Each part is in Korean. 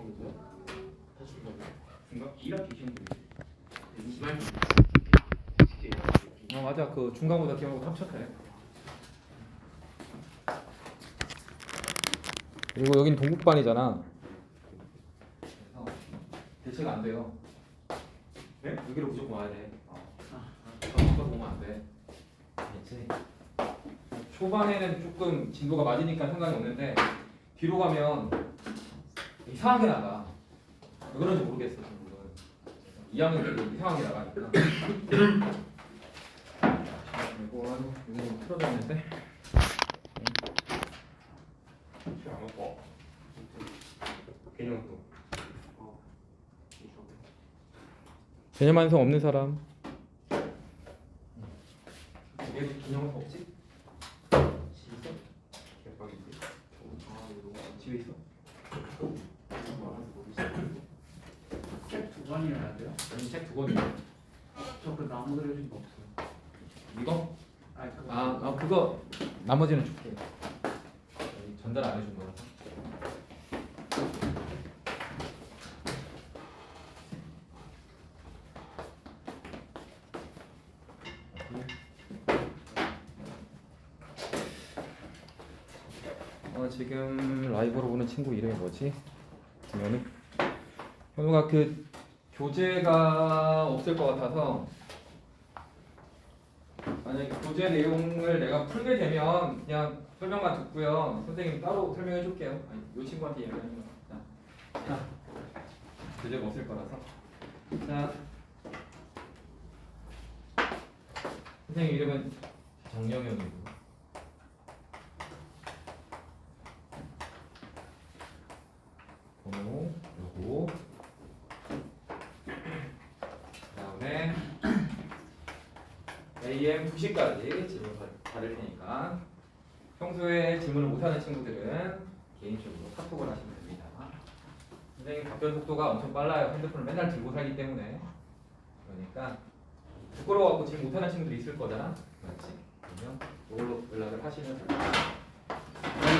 중간고사요? 다 중간? 1학기 시험도 기말 맞아. 그 중간고사 기말고사 합쳤대. 그리고 여긴 동국반이잖아. 그래서 대체가 안 돼요. 네? 여기로 무조건 와야 돼. 전부터 보면 안 돼. 대체 초반에는 조금 진도가 맞으니까 상관이 없는데 뒤로 가면 이상하게 나가. 왜 그런지 모르겠어. 지금 2학년 때 이상하게 나가니까. 이거 틀어졌는데. 안 먹고 개념도 개념 완성 없는 사람. 얘 개념은 없지? 있어? 개빡인데 집에 있어? 책 두 권이어야 돼요? 아니 책 두 권이야. 저 그 나무 그려진 거 없어요. 이거? 아니 그거 그거 나머지는 줄게. 전달 안 해준 거라서. 지금 라이브로 보는 친구 이름이 뭐지? 그러면은 현우가 그 교재가 없을 것 같아서 만약에 교재 내용을 내가 풀게 되면 그냥 설명만 듣고요. 선생님 따로 설명해 줄게요. 아니, 이 친구한테 얘기하는 거야. 자, 교재가 없을 거라서. 자, 선생님 이름은 정영현이고. 번호 요거. 그다음에 AM 2시까지 질문 받을 테니까 평소에 질문을 못하는 친구들은 개인적으로 카톡을 하시면 됩니다. 선생님 답변 속도가 엄청 빨라요. 핸드폰을 맨날 들고 살기 때문에. 그러니까 부끄러워갖고 질문 못하는 친구들이 있을 거잖아. 맞지? 그러면 이걸로 연락을 하시면 됩니다.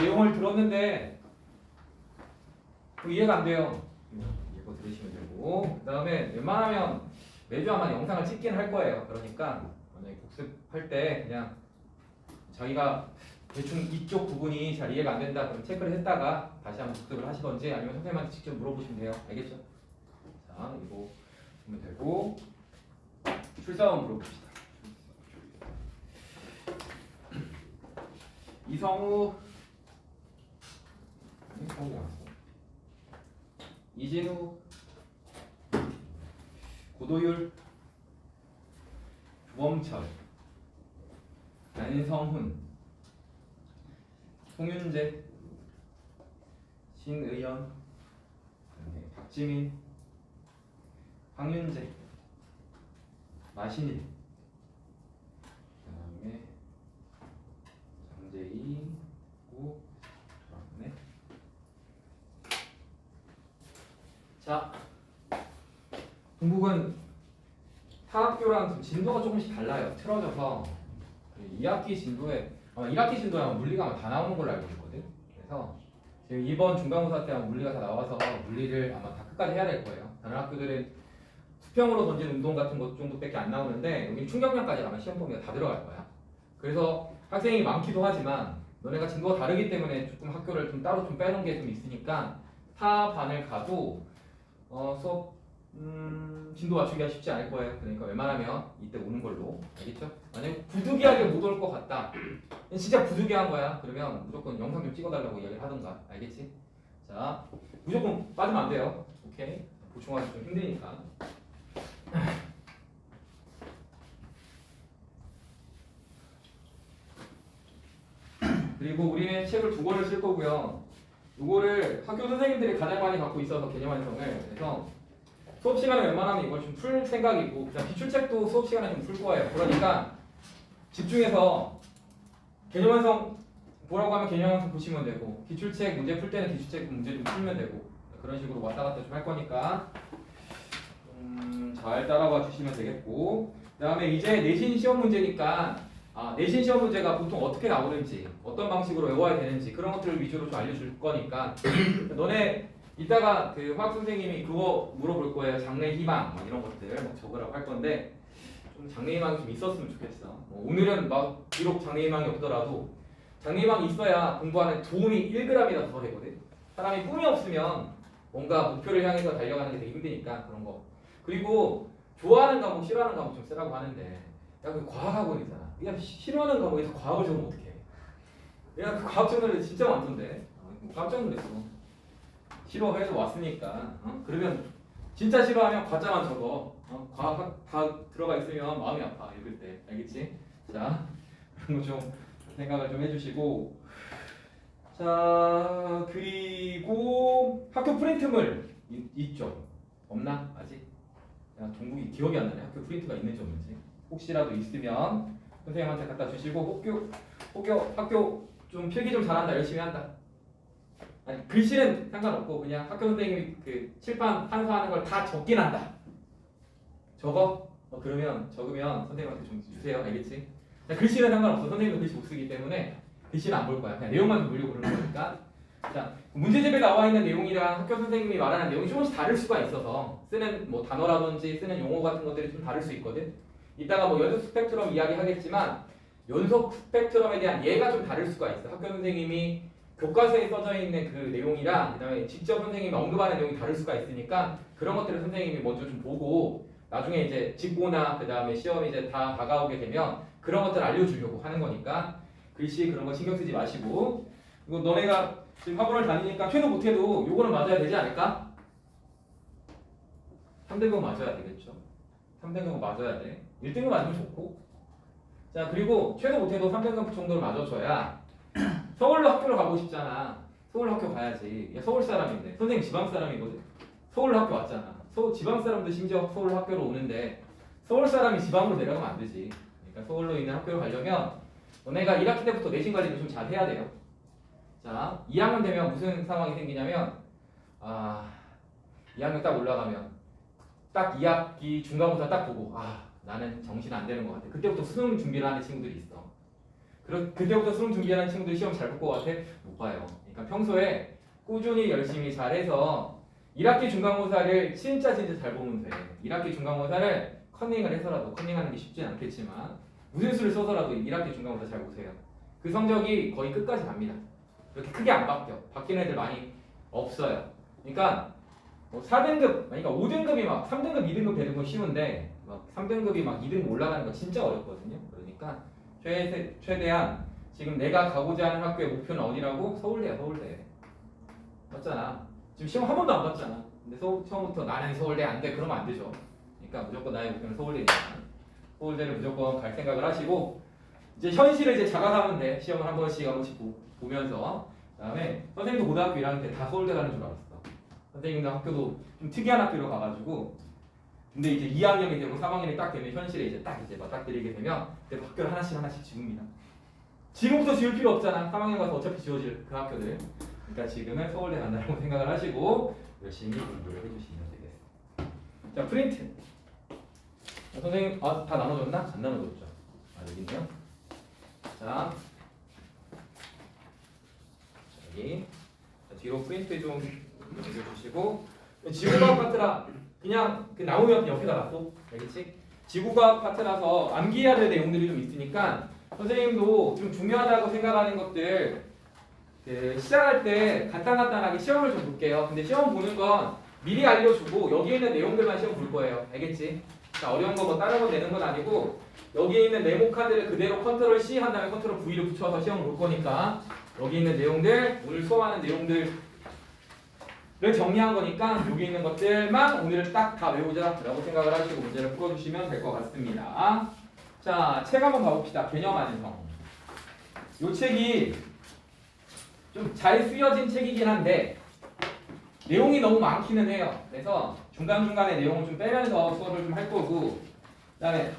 내용을 들었는데 이해가 안 돼요. 이거 들으시면 되고, 그 다음에 웬만하면 매주 아마 영상을 찍긴 할 거예요. 그러니까 만약에 복습할 때 그냥 자기가 대충 이쪽 부분이 잘 이해가 안 된다 그럼 체크를 했다가 다시 한번 복습을 하시던지 아니면 선생님한테 직접 물어보시면 돼요. 알겠죠? 자, 이거 보면 되고 출사원 물어봅시다. 이성우 이진우, 고도율, 조범철, 안성훈, 송윤재, 신의연, 박지민, 황윤재, 마신일, 그다음에 장재희, 고, 그다음에 자, 동국은 타학교랑 좀 진도가 조금씩 달라요. 틀어져서 2학기 진도에 1학기 진도에 아마 물리가 아마 다 나오는 걸로 알고 있거든. 그래서 지금 이번 중간고사 때 아마 물리가 다 나와서 물리를 아마 다 끝까지 해야 될 거예요. 다른 학교들은 수평으로 던진 운동 같은 것 정도밖에 안 나오는데 여기 충격량까지 아마 시험 범위가 다 들어갈 거야. 그래서 학생이 많기도 하지만 너네가 진도가 다르기 때문에 조금 학교를 좀 따로 좀 빼놓은 게 좀 있으니까 타 반을 가도 수업 진도 맞추기가 쉽지 않을 거예요. 그러니까 웬만하면 이때 오는 걸로. 알겠죠? 만약에 부득이하게 못 올 것 같다. 진짜 부득이한 거야. 그러면 무조건 영상 좀 찍어달라고 이야기를 하던가. 알겠지? 자, 무조건 빠지면 안 돼요. 오케이? 보충하기 좀 힘드니까. 그리고 우리는 책을 두 권을 쓸 거고요. 이거를 학교 선생님들이 가장 많이 갖고 있어서 개념 완성을. 그래서 수업 시간에 웬만하면 이걸 좀 풀 생각이고 그냥 기출책도 수업 시간에 좀 풀 거예요. 그러니까 집중해서 개념 완성 보라고 하면 개념 완성 보시면 되고 기출책 문제 풀 때는 기출책 문제 좀 풀면 되고 그런 식으로 왔다 갔다 좀 할 거니까 잘 따라와 주시면 되겠고 그 다음에 이제 내신 시험 문제니까 내신 시험 문제가 보통 어떻게 나오는지 어떤 방식으로 외워야 되는지 그런 것들을 위주로 좀 알려줄 거니까 너네 이따가 그 화학 선생님이 그거 물어볼 거예요. 장래 희망 막 이런 것들 막 적으라고 할 건데 좀 장래 희망이 좀 있었으면 좋겠어. 뭐 오늘은 막 비록 장래 희망이 없더라도 장래 희망이 있어야 공부하는 도움이 1g이라도 더 되거든. 사람이 꿈이 없으면 뭔가 목표를 향해서 달려가는 게 되게 힘드니까 그런 거. 그리고 좋아하는 과목, 싫어하는 과목 좀 쓰라고 하는데 야, 그 과학학원이잖아. 야, 싫어하는 과목에서 과학을 적으면 어떡해. 야, 그 과학 저널에 진짜 많던데. 깜짝 놀랐어. 싫어해서 왔으니까. 그러면 진짜 싫어하면 과자만 적어. 과학 다 들어가 있으면 마음이 아파 읽을 때. 알겠지? 자, 그런 거 좀 생각을 좀 해주시고. 자, 그리고 학교 프린트물 있죠? 없나? 아직? 야, 종국이 기억이 안 나네. 학교 프린트가 있는지 없는지. 혹시라도 있으면 선생님한테 갖다 주시고 학교 좀 필기 좀 잘한다, 열심히 한다. 아니 글씨는 상관없고 그냥 학교 선생님이 그 칠판 판서하는 걸 다 적긴 한다. 적어? 그러면 적으면 선생님한테 좀 주세요. 알겠지? 글씨는 상관없어. 선생님도 글씨 못 쓰기 때문에 글씨는 안 볼 거야. 그냥 내용만 좀 보려고 그러는 거니까. 자, 문제집에 나와 있는 내용이랑 학교 선생님이 말하는 내용이 조금씩 다를 수가 있어서 쓰는 뭐 단어라든지 쓰는 용어 같은 것들이 좀 다를 수 있거든. 이따가 뭐 연속 스펙트럼 이야기 하겠지만 연속 스펙트럼에 대한 예가 좀 다를 수가 있어. 학교 선생님이 교과서에 써져 있는 그 내용이랑 그다음에 직접 선생님이 언급하는 내용이 다를 수가 있으니까 그런 것들을 선생님이 먼저 좀 보고 나중에 이제 직고나 그다음에 시험이 이제 다 다가오게 되면 그런 것들을 알려주려고 하는 거니까 글씨 그런 거 신경 쓰지 마시고 이거 너네가 지금 학원을 다니니까 최소 못해도 요거는 맞아야 되지 않을까? 3등급 맞아야 되겠죠. 3등급 맞아야 돼. 1등급 맞으면 좋고. 자, 그리고 최소 못해도 3등급 정도를 맞아줘야 서울로 학교를 가고 싶잖아. 서울 학교 가야지. 야, 서울 사람인데 선생님 지방 사람이거든. 서울 학교 왔잖아. 지방 사람도 심지어 서울 학교로 오는데 서울 사람이 지방으로 내려가면 안 되지. 그러니까 서울로 있는 학교를 가려면 너네가 1학기 때부터 내신 관리를 좀 잘 해야 돼요. 자, 2학년 되면 무슨 상황이 생기냐면 2학년 딱 올라가면 딱 2학기 중간고사 딱 보고 나는 정신 안 되는 것 같아. 그때부터 수능 준비를 하는 친구들이 있어. 그때부터 수능 준비하는 친구들이 시험 잘 볼 것 같아? 못 봐요. 그러니까 평소에 꾸준히 열심히 잘해서 1학기 중간고사를 진짜 잘 보면 돼. 1학기 중간고사를 컨닝을 해서라도 컨닝하는 게 쉽진 않겠지만 무슨 수를 써서라도 1학기 중간고사 잘 보세요. 그 성적이 거의 끝까지 갑니다. 그렇게 크게 안 바뀌어. 바뀌는 애들 많이 없어요. 그러니까 4등급, 그러니까 5등급이 막 3등급, 2등급 되는 건 쉬운데 막 3등급이 막 2등급 올라가는 거 진짜 어렵거든요. 그러니까 최대한 지금 내가 가고자 하는 학교의 목표는 어디라고? 서울대야, 서울대. 맞잖아. 지금 시험 한 번도 안 봤잖아. 근데 처음부터 나는 서울대 안 돼. 그러면 안 되죠. 그러니까 무조건 나의 목표는 서울대니까. 서울대를 무조건 갈 생각을 하시고 이제 현실을 이제 자각하면 돼. 시험을 한 번씩 보면서 그다음에 선생님도 고등학교 1학년 때 다 서울대 가는 줄 알았어. 선생님도 학교도 좀 특이한 학교로 가가지고 근데 이제 2학년이 되고 3학년이 딱 되면 현실에 이제 맞닥뜨리게 되면 그때 학교를 하나씩 지웁니다. 지금부터 지울 필요 없잖아. 3학년 가서 어차피 지워질 그 학교들. 그러니까 지금은 서울대 간다라고 생각을 하시고 열심히 공부를 해주시면 되겠습니다. 자, 프린트. 선생님 다 나눠줬나? 안 나눠줬죠. 여기 있네요. 자, 여기 뒤로 프린트 좀 남겨주시고 지구과학 파트라 그냥 그 나오면 옆에다 놔둬. 알겠지? 지구과학 파트라서 암기해야 될 내용들이 좀 있으니까 선생님도 좀 중요하다고 생각하는 것들 시작할 때 간단하게 시험을 좀 볼게요. 근데 시험 보는 건 미리 알려주고 여기에 있는 내용들만 시험 볼 거예요. 알겠지? 자, 어려운 거 뭐 다른 거 내는 건 아니고 여기에 있는 네모 카드를 그대로 컨트롤 C 한 다음에 컨트롤 V를 붙여서 시험을 볼 거니까 여기 있는 내용들, 오늘 수업하는 내용들을 정리한 거니까 여기 있는 것들만 오늘은 딱 다 외우자라고 생각을 하시고 문제를 풀어주시면 될 것 같습니다. 자, 책 한번 봐봅시다. 개념 완성. 이 책이 좀 잘 쓰여진 책이긴 한데 내용이 너무 많기는 해요. 그래서 중간중간에 내용을 좀 빼면서 수업을 좀 할 거고 그다음에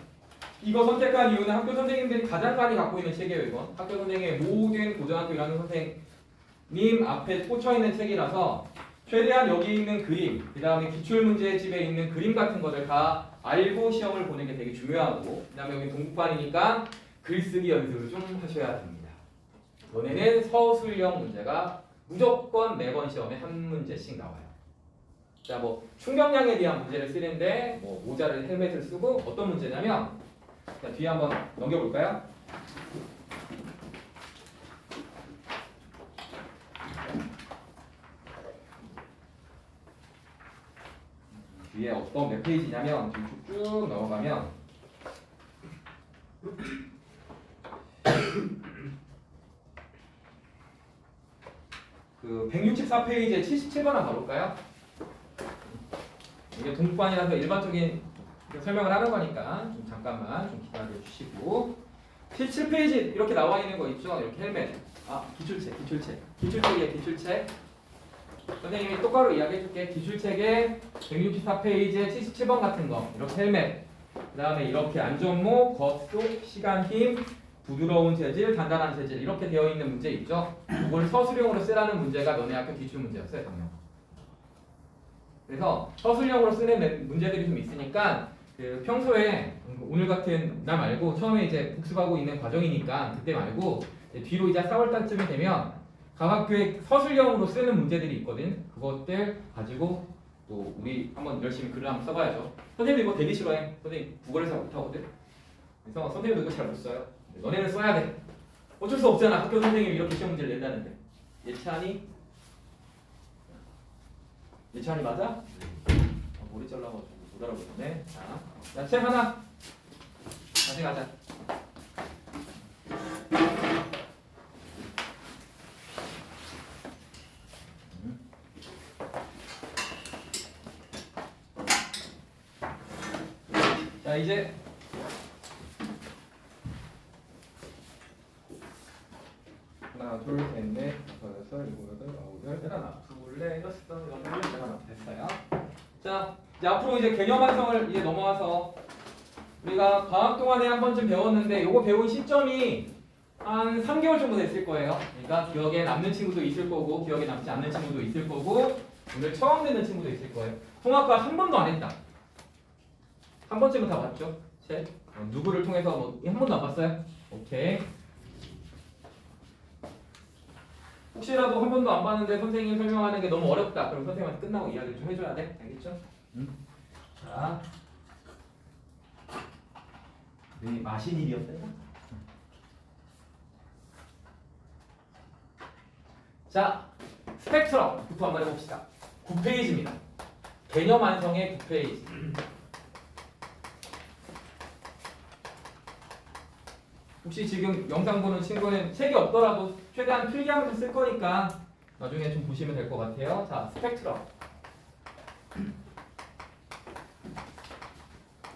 이거 선택한 이유는 학교 선생님들이 가장 많이 갖고 있는 책이에요. 이건 학교 선생님의 모든 고등학교 1학년 선생님 앞에 꽂혀있는 책이라서 최대한 여기 있는 그림, 그 다음에 기출문제집에 있는 그림 같은 것을 다 알고 시험을 보는 게 되게 중요하고 그 다음에 여기 동국반이니까 글쓰기 연습을 좀 하셔야 됩니다. 이번에는 서술형 문제가 무조건 매번 시험에 한 문제씩 나와요. 자, 뭐 충격량에 대한 문제를 쓰는데 뭐 모자를 헬멧을 쓰고 어떤 문제냐면 자, 뒤에 한번 넘겨볼까요? 뒤에 어떤 몇 페이지냐면 쭉 넘어가면 그 164페이지에 77번 한번 가볼까요? 이게 동부반이라서 일반적인 설명을 하는 거니까 좀 잠깐만 좀 기다려 주시고 77페이지 이렇게 나와 있는 거 있죠? 이렇게 헬멧 기출책이에요. 기출책 선생님이 똑바로 이야기해 줄게. 기출책에 164페이지에 77번 같은 거 이렇게 헬멧 그 다음에 이렇게 안전모, 겉속, 시간, 힘 부드러운 재질, 단단한 재질 이렇게 되어 있는 문제 있죠? 이걸 서술형으로 쓰라는 문제가 너네 학교 기출 문제였어요, 작년. 그래서 서술형으로 쓰는 문제들이 좀 있으니까 그 평소에 오늘 같은 날 말고 처음에 이제 복습하고 있는 과정이니까 그때 말고 이제 뒤로 이제 4월달쯤이 되면 각 학교에 서술형으로 쓰는 문제들이 있거든. 그것들 가지고 또 우리 한번 열심히 글을 한번 써봐야죠. 선생님 이거 되게 싫어해. 선생님 국어를 잘 못하거든. 그래서 선생님도 이거 잘 못 써요. 너네는 써야 돼. 어쩔 수 없잖아. 학교 선생님이 이렇게 시험 문제를 낸다는데. 예찬이? 예찬이 맞아? 머리 잘라가지고 못 알아보네. 자, 책 하나. 다시 가자. 자, 이제 하나, 둘, 셋, 넷, 다섯, 여섯, 일곱, 여덟, 아홉, 열, 열하나, 둘, 넷, 여섯, 여덟, 열하나 됐어요. 자, 이제 앞으로 이제 개념 완성을 이제 넘어와서 우리가 방학 동안에 한 번쯤 배웠는데 요거 배운 시점이 한 3개월 정도 됐을 거예요. 그러니까 기억에 남는 친구도 있을 거고 기억에 남지 않는 친구도 있을 거고 오늘 처음 듣는 친구도 있을 거예요. 통합과 한 번도 안 했다. 한 번쯤은 다 봤죠? 셋. 누구를 통해서 뭐 한 번도 안 봤어요? 오케이. 혹시라도 한 번도 안 봤는데 선생님 설명하는 게 너무 어렵다. 그럼 선생님한테 끝나고 이야기를 좀 해줘야 돼. 알겠죠? 자. 네, 마신 일이었어요? 자, 스펙트럼부터 한번 해봅시다. 9페이지입니다. 개념 완성의 9페이지. 혹시 지금 영상 보는 친구는 책이 없더라도 최대한 필기하면서 쓸 거니까 나중에 좀 보시면 될 것 같아요. 자, 스펙트럼.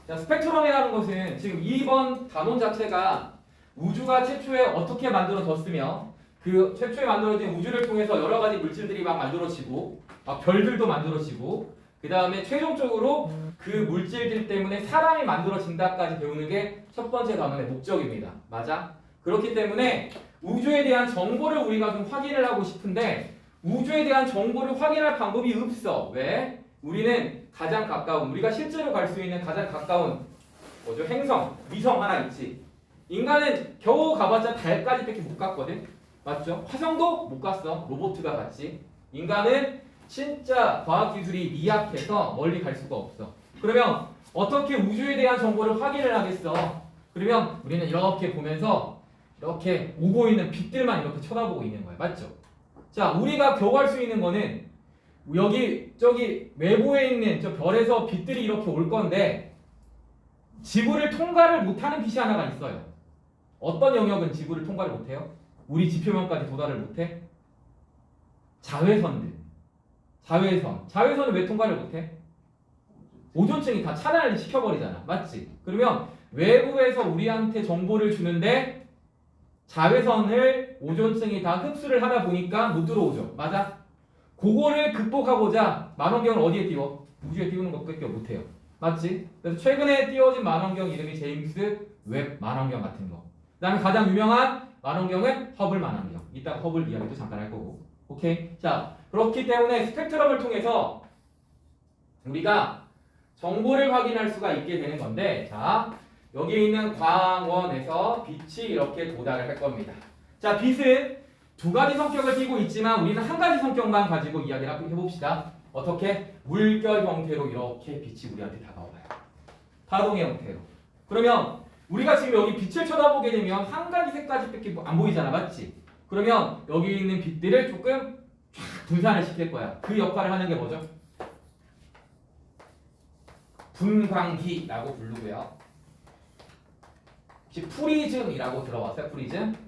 자, 스펙트럼이라는 것은 지금 2번 단원 자체가 우주가 최초에 어떻게 만들어졌으며 그 최초에 만들어진 우주를 통해서 여러 가지 물질들이 막 만들어지고 막 별들도 만들어지고 그 다음에 최종적으로 그 물질들 때문에 사람이 만들어진다까지 배우는 게 첫 번째 단원의 목적입니다. 맞아? 그렇기 때문에 우주에 대한 정보를 우리가 좀 확인을 하고 싶은데 우주에 대한 정보를 확인할 방법이 없어. 왜? 우리는 가장 가까운 우리가 실제로 갈 수 있는 가장 가까운 뭐죠? 행성, 위성 하나 있지. 인간은 겨우 가봤자 달까지 밖에 못 갔거든. 맞죠? 화성도 못 갔어. 로봇가 갔지. 인간은 진짜 과학기술이 미약해서 멀리 갈 수가 없어. 그러면 어떻게 우주에 대한 정보를 확인을 하겠어? 그러면 우리는 이렇게 보면서 이렇게 오고 있는 빛들만 이렇게 쳐다보고 있는 거야. 맞죠? 자, 우리가 겨우 할 수 있는 거는 여기 저기 외부에 있는 저 별에서 빛들이 이렇게 올 건데 지구를 통과를 못하는 빛이 하나가 있어요. 어떤 영역은 지구를 통과를 못해요? 우리 지표면까지 도달을 못해? 자외선들. 자외선은 왜 통과를 못해? 오존층이 다 차단을 시켜버리잖아. 맞지? 그러면 외부에서 우리한테 정보를 주는데 자외선을 오존층이 다 흡수를 하다 보니까 못 들어오죠. 맞아? 그거를 극복하고자 망원경을 어디에 띄워? 우주에 띄우는 것밖에 못해요. 맞지? 그래서 최근에 띄워진 망원경 이름이 제임스 웹 망원경 같은 거. 그 다음에 가장 유명한 망원경은 허블 망원경. 이따가 허블 이야기도 잠깐 할 거고. 오케이? 자, 그렇기 때문에 스펙트럼을 통해서 우리가 정보를 확인할 수가 있게 되는 건데, 자, 여기 있는 광원에서 빛이 이렇게 도달을 할 겁니다. 자, 빛은 두 가지 성격을 띠고 있지만 우리는 한 가지 성격만 가지고 이야기를 해봅시다. 어떻게? 물결 형태로 이렇게 빛이 우리한테 다가와요. 파동의 형태로. 그러면 우리가 지금 여기 빛을 쳐다보게 되면 한 가지 색깔밖에 안 보이잖아, 맞지? 그러면 여기 있는 빛들을 조금 쫙 분산을 시킬 거야. 그 역할을 하는 게 뭐죠? 분광기라고 부르고요. 혹시 프리즘이라고 들어봤어요? 프리즘?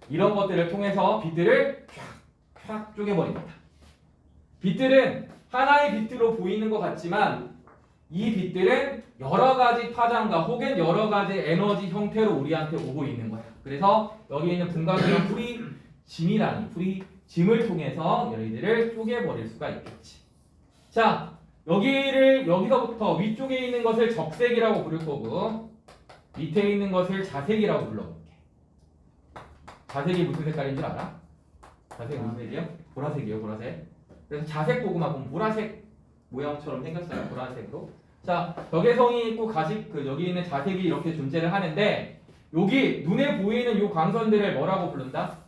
이런 것들을 통해서 빛들을 쫙 쪼개버립니다. 빛들은 하나의 빛으로 보이는 것 같지만 이 빛들은 여러 가지 파장과 혹은 여러 가지 에너지 형태로 우리한테 오고 있는 거야. 그래서 여기 있는 분광기랑 프리즘을 통해서 얘네들을 쪼개버릴 수가 있겠지. 자, 여기서부터 위쪽에 있는 것을 적색이라고 부를 거고 밑에 있는 것을 자색이라고 불러볼게. 자색이 무슨 색깔인 줄 알아? 자색 무슨 색이요? 보라색이요, 보라색. 그래서 자색 고구마 보면 보라색 모양처럼 생겼어요, 보라색으로. 자, 적외성이 있고 여기 있는 자색이 이렇게 존재를 하는데 여기 눈에 보이는 이 광선들을 뭐라고 부른다?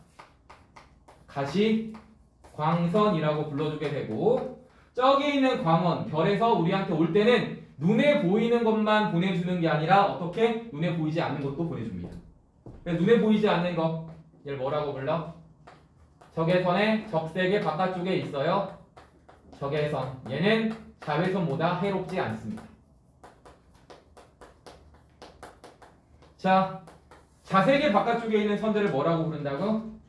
가시광선이라고 불러주게 되고 저기 있는 광원, 별에서 우리한테 올 때는 눈에 보이는 것만 보내주는 게 아니라 어떻게? 눈에 보이지 않는 것도 보내줍니다. 그래서 눈에 보이지 않는 거, 얘를 뭐라고 불러? 적외선의 적색의 바깥쪽에 있어요. 적외선. 얘는 자외선보다 해롭지 않습니다. 자, 자색의 바깥쪽에 있는 선들을 뭐라고 부른다고?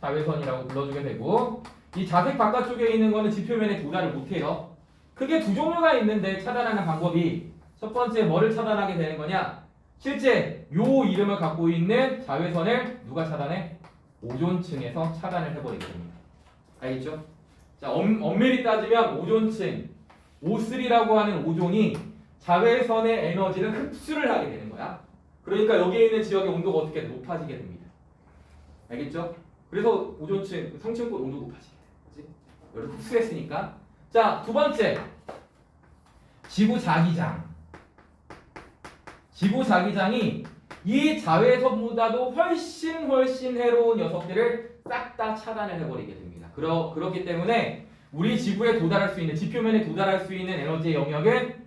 자외선이라고 불러주게 되고 이 자색 바깥쪽에 있는 거는 지표면에 도달을 못해요. 크게 두 종류가 있는데 차단하는 방법이 첫 번째 뭐를 차단하게 되는 거냐? 실제 요 이름을 갖고 있는 자외선을 누가 차단해? 오존층에서 차단을 해버리게 됩니다. 알겠죠? 자, 엄밀히 따지면 오존층, O3라고 하는 오존이 자외선의 에너지를 흡수를 하게 되는 거야. 그러니까 여기에 있는 지역의 온도가 어떻게 높아지게 됩니다. 알겠죠? 그래서 오존층, 성층권 온도 높아지게 돼요. 그치? 이걸 흡수했으니까. 자, 두 번째. 지구자기장. 지구자기장이 이 자외선보다도 훨씬 해로운 녀석들을 싹 다 차단을 해버리게 됩니다. 그렇기 때문에 우리 지구에 도달할 수 있는, 지표면에 도달할 수 있는 에너지의 영역은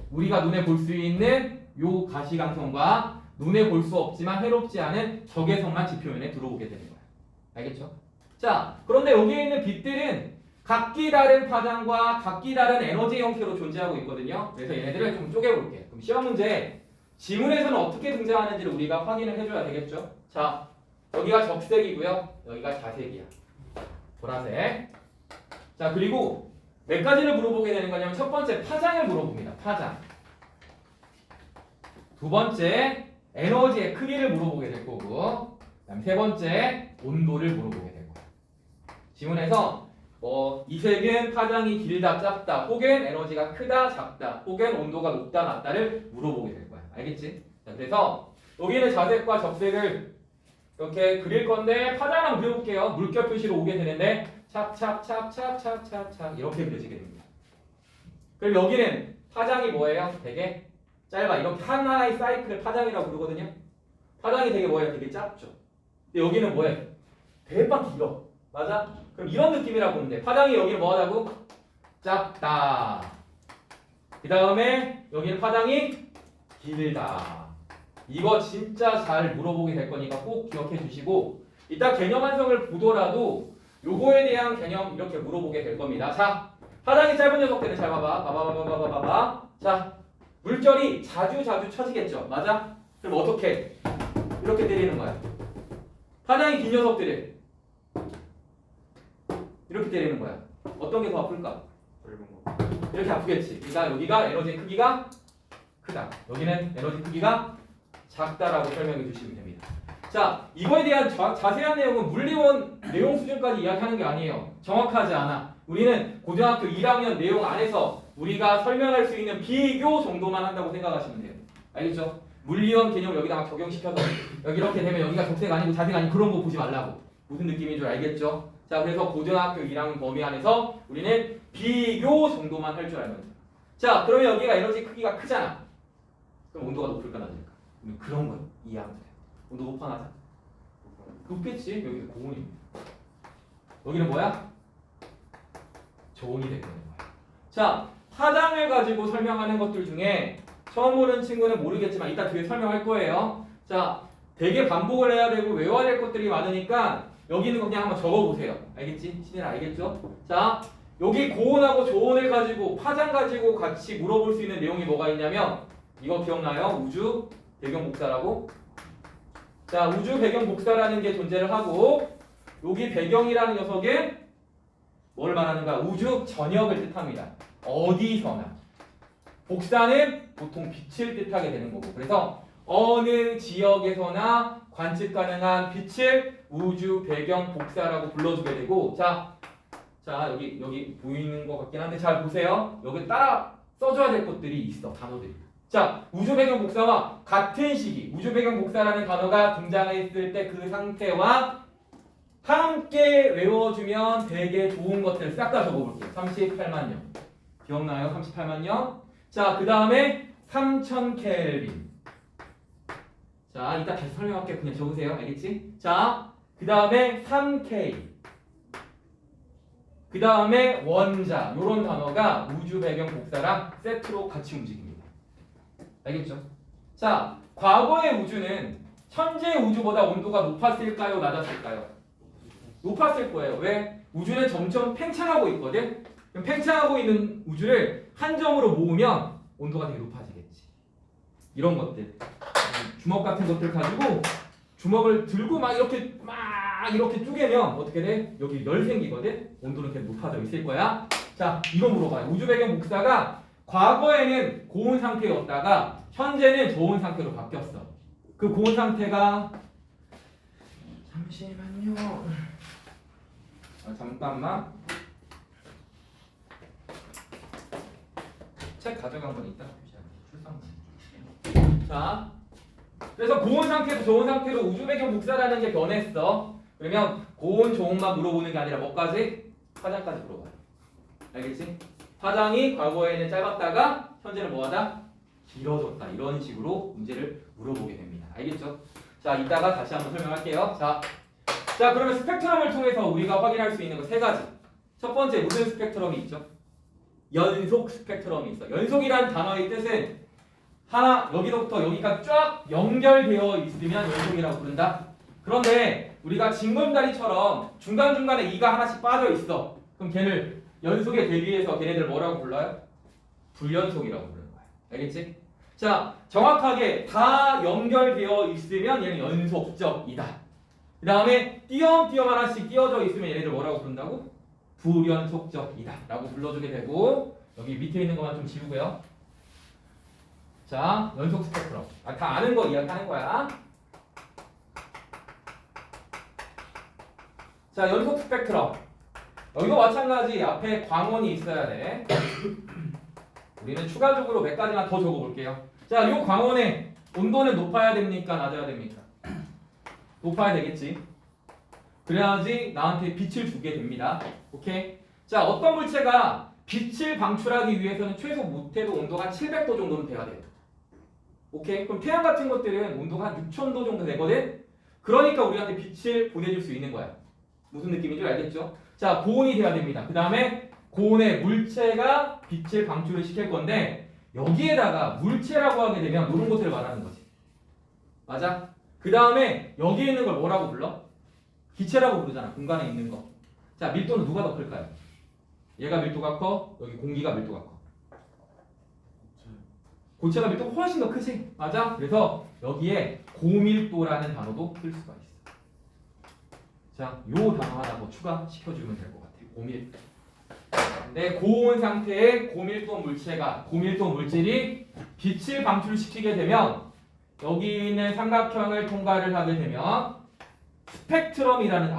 우리가 눈에 볼 수 있는 요 가시광선과 눈에 볼 수 없지만 해롭지 않은 적외선만 지표면에 들어오게 되는 거예요. 알겠죠? 자, 그런데 여기에 있는 빛들은 각기 다른 파장과 각기 다른 에너지 형태로 존재하고 있거든요. 그래서 얘네들을 좀 쪼개볼게요. 그럼 시험 문제 지문에서는 어떻게 등장하는지를 우리가 확인을 해줘야 되겠죠? 자, 여기가 적색이고요. 여기가 자색이야. 보라색. 자, 그리고 몇 가지를 물어보게 되는 거냐면 첫 번째 파장을 물어봅니다. 파장. 두 번째 에너지의 크기를 물어보게 될 거고 그다음 세 번째 온도를 물어보게 될 거예요. 지문에서 이 색은 파장이 길다 작다 혹은 에너지가 크다 작다 혹은 온도가 높다 낮다를 물어보게 될 거야. 알겠지? 자, 그래서 여기는 자색과 적색을 이렇게 그릴 건데 파장을 그려볼게요. 물결 표시로 오게 되는데 착착착착착착착 이렇게 그려지게 됩니다. 그럼 여기는 파장이 뭐예요? 되게 짧아. 이렇게 하나의 사이클을 파장이라고 부르거든요. 파장이 되게 뭐예요? 되게 짧죠. 근데 여기는 뭐예요? 대박 길어. 맞아? 그럼 이런 느낌이라고 보면 돼. 파장이 여기는 뭐하다고? 짧다. 그 다음에 여기는 파장이 길다. 이거 진짜 잘 물어보게 될 거니까 꼭 기억해 주시고 이따 개념 완성을 보더라도 요거에 대한 개념 이렇게 물어보게 될 겁니다. 자, 파장이 짧은 녀석들은 잘 봐봐. 봐봐. 자, 물결이 자주 쳐지겠죠. 맞아? 그럼 어떻게? 이렇게 때리는 거야. 파장이 긴 녀석들을 이렇게 때리는 거야. 어떤 게 더 아플까? 붉은 거. 이렇게 아프겠지. 그러니까 여기가 에너지 크기가 크다. 여기는 에너지 크기가 작다라고 설명해 주시면 됩니다. 자, 이거에 대한 자세한 내용은 물리원 내용 수준까지 이야기하는 게 아니에요. 정확하지 않아. 우리는 고등학교 1학년 내용 안에서 우리가 설명할 수 있는 비교 정도만 한다고 생각하시면 돼요. 알겠죠? 물리원 개념 여기다가 적용시켜서 여기 이렇게 되면 여기가 적색 아니고 자색 아니고 그런 거 보지 말라고. 무슨 느낌인 줄 알겠죠? 자, 그래서 고등학교 1학년 범위 안에서 우리는 비교 정도만 할 줄 알면 돼요. 자, 그러면 여기가 에너지 크기가 크잖아. 그럼 온도가 높을까 낮을까? 그런 거 이해하면 돼요. 온도 높아 낮아? 높겠지. 여기 고온입니다. 여기는 뭐야? 조온이 되는 거야. 자, 파장을 가지고 설명하는 것들 중에 처음 오는 친구는 모르겠지만 이따 뒤에 설명할 거예요. 자, 되게 반복을 해야 되고 외워야 될 것들이 많으니까 여기 있는 거 그냥 한번 적어보세요. 알겠지? 신이라 알겠죠? 자, 여기 고온하고 조온을 가지고 파장 가지고 같이 물어볼 수 있는 내용이 뭐가 있냐면 이거 기억나요? 우주 배경 복사라고. 자, 우주 배경 복사라는 게 존재를 하고 여기 배경이라는 녀석에 뭘 말하는가? 우주 전역을 뜻합니다. 어디서나. 복사는 보통 빛을 뜻하게 되는 거고. 그래서 어느 지역에서나 관측 가능한 빛을 우주 배경 복사라고 불러주게 되고. 자, 여기 보이는 것 같긴 한데 잘 보세요. 여기 따라 써줘야 될 것들이 있어. 단어들이. 자, 우주 배경 복사와 같은 시기 우주 배경 복사라는 단어가 등장했을 때 그 상태와 함께 외워주면 되게 좋은 것들을 싹 다 적어볼게요. 38만 년. 기억나요? 38만 년. 자, 그 다음에 3000 켈빈. 자, 이따 다시 설명할게요. 그냥 적으세요. 알겠지? 자, 그 다음에 3K. 그 다음에 원자. 요런 단어가 우주 배경 복사랑 세트로 같이 움직입니다. 알겠죠? 자, 과거의 우주는 현재 우주보다 온도가 높았을까요? 낮았을까요? 높았을 거예요. 왜? 우주는 점점 팽창하고 있거든? 그럼 팽창하고 있는 우주를 한 점으로 모으면 온도가 되게 높아지겠지. 이런 것들. 주먹 같은 것들 가지고 주먹을 들고 막 이렇게 쪼개면 어떻게 돼? 여기 열 생기거든? 온도는 계속 높아져 있을 거야. 자, 이거 물어봐요. 우주 배경 복사가 과거에는 고온 상태였다가 현재는 저온 상태로 바뀌었어. 그 고온 상태가 잠시만요. 잠깐만. 책 가져간 건 이따 출상. 자, 그래서 고온 상태도 저온 상태로 우주 배경 복사라는 게 변했어. 그러면 고온, 저온만 물어보는 게 아니라 뭐까지? 파장까지 물어봐요. 알겠지? 파장이 과거에는 짧았다가 현재는 뭐하다? 길어졌다. 이런 식으로 문제를 물어보게 됩니다. 알겠죠? 자, 이따가 다시 한번 설명할게요. 자, 그러면 스펙트럼을 통해서 우리가 확인할 수 있는 거 세 가지. 첫 번째, 무슨 스펙트럼이 있죠? 연속 스펙트럼이 있어. 연속이라는 단어의 뜻은 하나, 여기서부터 여기까지 쫙 연결되어 있으면 연속이라고 부른다. 그런데 우리가 징검다리처럼 중간중간에 이가 하나씩 빠져 있어. 그럼 걔를 연속에 대비해서 걔네들 뭐라고 불러요? 불연속이라고 부르는 거야. 알겠지? 자, 정확하게 다 연결되어 있으면 얘는 연속적이다. 그 다음에 띄엄띄엄 하나씩 띄어져 있으면 얘네들 뭐라고 부른다고? 불연속적이다 라고 불러주게 되고, 여기 밑에 있는 것만 좀 지우고요. 자, 연속 스펙트럼. 다 아는 거 이야기하는 거야. 자, 연속 스펙트럼. 여기도 마찬가지 앞에 광원이 있어야 돼. 우리는 추가적으로 몇 가지만 더 적어볼게요. 자, 이 광원의 온도는 높아야 됩니까? 낮아야 됩니까? 높아야 되겠지. 그래야지 나한테 빛을 주게 됩니다. 오케이? 자, 어떤 물체가 빛을 방출하기 위해서는 최소 못해도 온도가 한 700도 정도는 돼야 돼요. 오케이? 그럼 태양 같은 것들은 온도가 한 6000도 정도 되거든? 그러니까 우리한테 빛을 보내줄 수 있는 거야. 무슨 느낌인지 알겠죠? 자, 고온이 돼야 됩니다. 그 다음에 고온의 물체가 빛을 방출을 시킬 건데, 여기에다가 물체라고 하게 되면 이런 것들을 말하는 거지. 맞아? 그 다음에 여기에 있는 걸 뭐라고 불러? 기체라고 부르잖아. 공간에 있는 거. 자, 밀도는 누가 더 클까요? 얘가 밀도가 커? 여기 공기가 밀도가 커? 고체가 밀도가 훨씬 더 크지? 맞아? 그래서 여기에 고밀도라는 단어도 쓸 수가 있어. 자, 요 단어 하나 더 추가시켜주면 될 것 같아요. 고밀도. 근데 고온 상태의 고밀도 물질이 빛을 방출시키게 되면 여기 있는 삼각형을 통과를 하게 되면 스펙트럼이라는,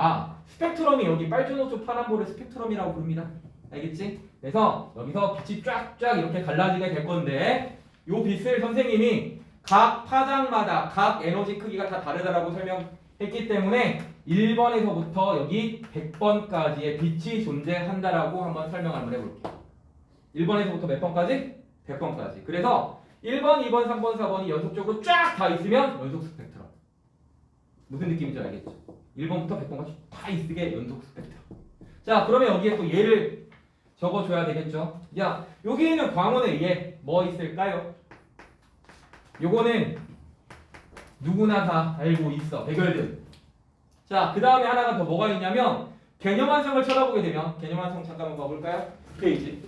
스펙트럼이 여기 빨주노초 파란볼을 스펙트럼이라고 부릅니다. 알겠지? 그래서 여기서 빛이 쫙쫙 이렇게 갈라지게 될 건데, 요 빛을 선생님이 각 파장마다 각 에너지 크기가 다 다르다라고 설명했기 때문에 1번에서부터 여기 100번까지의 빛이 존재한다라고 한번 설명 한번 해볼게요. 1번에서부터 몇 번까지? 100번까지. 그래서 1번, 2번, 3번, 4번이 연속적으로 쫙 다 있으면 연속 스펙트럼. 무슨 느낌인지 알겠죠? 1번부터 100번까지 다 있으게 연속 스펙트럼. 자, 그러면 여기에 또 얘를 적어줘야 되겠죠. 야, 여기 있는 광원의 얘 뭐 있을까요? 요거는 누구나 다 알고 있어. 백열등. 자, 그 다음에 하나가 더 뭐가 있냐면 개념 완성을 쳐다보게 되면 개념 완성 잠깐만 봐볼까요? 페이지.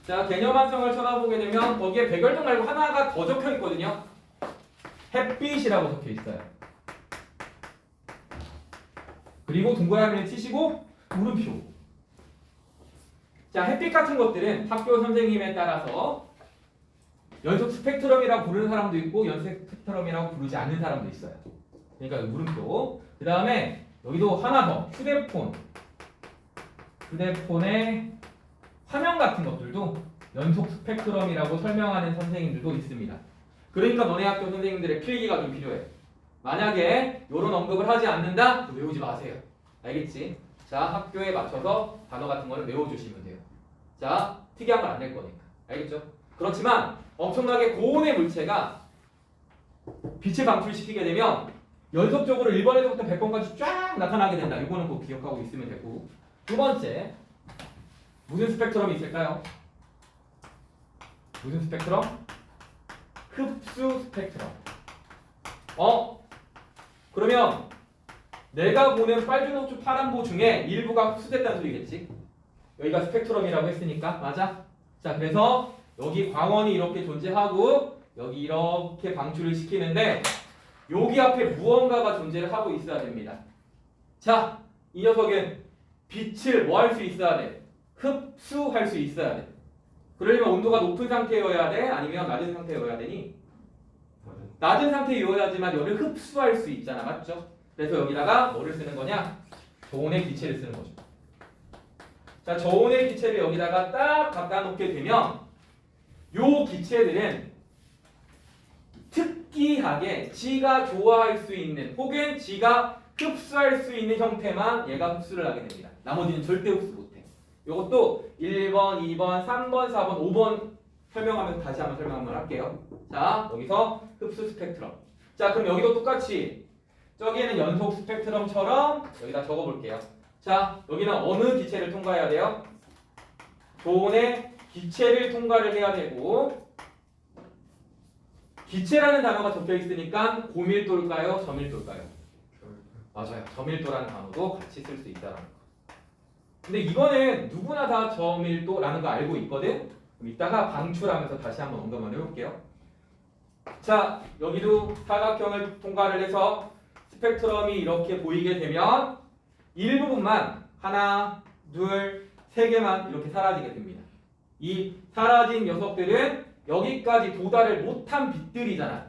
자, 개념 완성을 쳐다보게 되면 거기에 백열등 말고 하나가 더 적혀 있거든요. 햇빛이라고 적혀 있어요. 그리고 동그라미를 치시고 물음표. 자, 햇빛 같은 것들은 학교 선생님에 따라서 연속 스펙트럼이라고 부르는 사람도 있고 연속 스펙트럼이라고 부르지 않는 사람도 있어요. 그러니까 물음표. 그 다음에 여기도 하나 더. 휴대폰의 화면 같은 것들도 연속 스펙트럼이라고 설명하는 선생님들도 있습니다. 그러니까 너네 학교 선생님들의 필기가 좀 필요해. 만약에 이런 언급을 하지 않는다? 그럼 외우지 마세요. 알겠지? 자, 학교에 맞춰서 단어 같은 거는 외워주시면 돼요. 자, 특이한 건 안 낼 거니까. 알겠죠? 그렇지만 엄청나게 고온의 물체가 빛을 방출시키게 되면 연속적으로 1번에서부터 100번까지 쫙 나타나게 된다. 이거는 꼭 기억하고 있으면 되고. 두 번째, 무슨 스펙트럼이 있을까요? 무슨 스펙트럼? 흡수 스펙트럼. 그러면 내가 보는 빨주노초 파란보 중에 일부가 흡수됐다는 소리겠지? 여기가 스펙트럼이라고 했으니까 맞아? 자, 그래서 여기 광원이 이렇게 존재하고 여기 이렇게 방출을 시키는데 여기 앞에 무언가가 존재를 하고 있어야 됩니다. 자, 이 녀석은 빛을 뭐 할 수 있어야 돼? 흡수할 수 있어야 돼. 그러려면 온도가 높은 상태여야 돼? 아니면 낮은 상태여야 되니? 낮은 상태여야지만 열을 흡수할 수 있잖아. 맞죠? 그래서 여기다가 뭐를 쓰는 거냐? 저온의 기체를 쓰는 거죠. 자, 저온의 기체를 여기다가 딱 갖다 놓게 되면 요 기체들은 특이하게 지가 좋아할 수 있는 혹은 지가 흡수할 수 있는 형태만 얘가 흡수를 하게 됩니다. 나머지는 절대 흡수 못해. 요것도 1번, 2번, 3번, 4번, 5번 설명하면서 다시 한번 설명 한번 할게요. 자, 여기서 흡수 스펙트럼. 자, 그럼 여기도 똑같이 저기에는 연속 스펙트럼처럼 여기다 적어볼게요. 자, 여기는 어느 기체를 통과해야 돼요? 저온의 기체를 통과를 해야 되고 기체라는 단어가 적혀 있으니까 고밀도일까요? 저밀도일까요? 맞아요. 저밀도라는 단어도 같이 쓸 수 있다는 거. 근데 이거는 누구나 다 저밀도라는 거 알고 있거든? 그럼 이따가 방출하면서 다시 한번 언급을 해볼게요. 자, 여기도 사각형을 통과를 해서 스펙트럼이 이렇게 보이게 되면 일부분만 하나, 둘, 세 개만 이렇게 사라지게 됩니다. 이 사라진 녀석들은 여기까지 도달을 못한 빛들이잖아.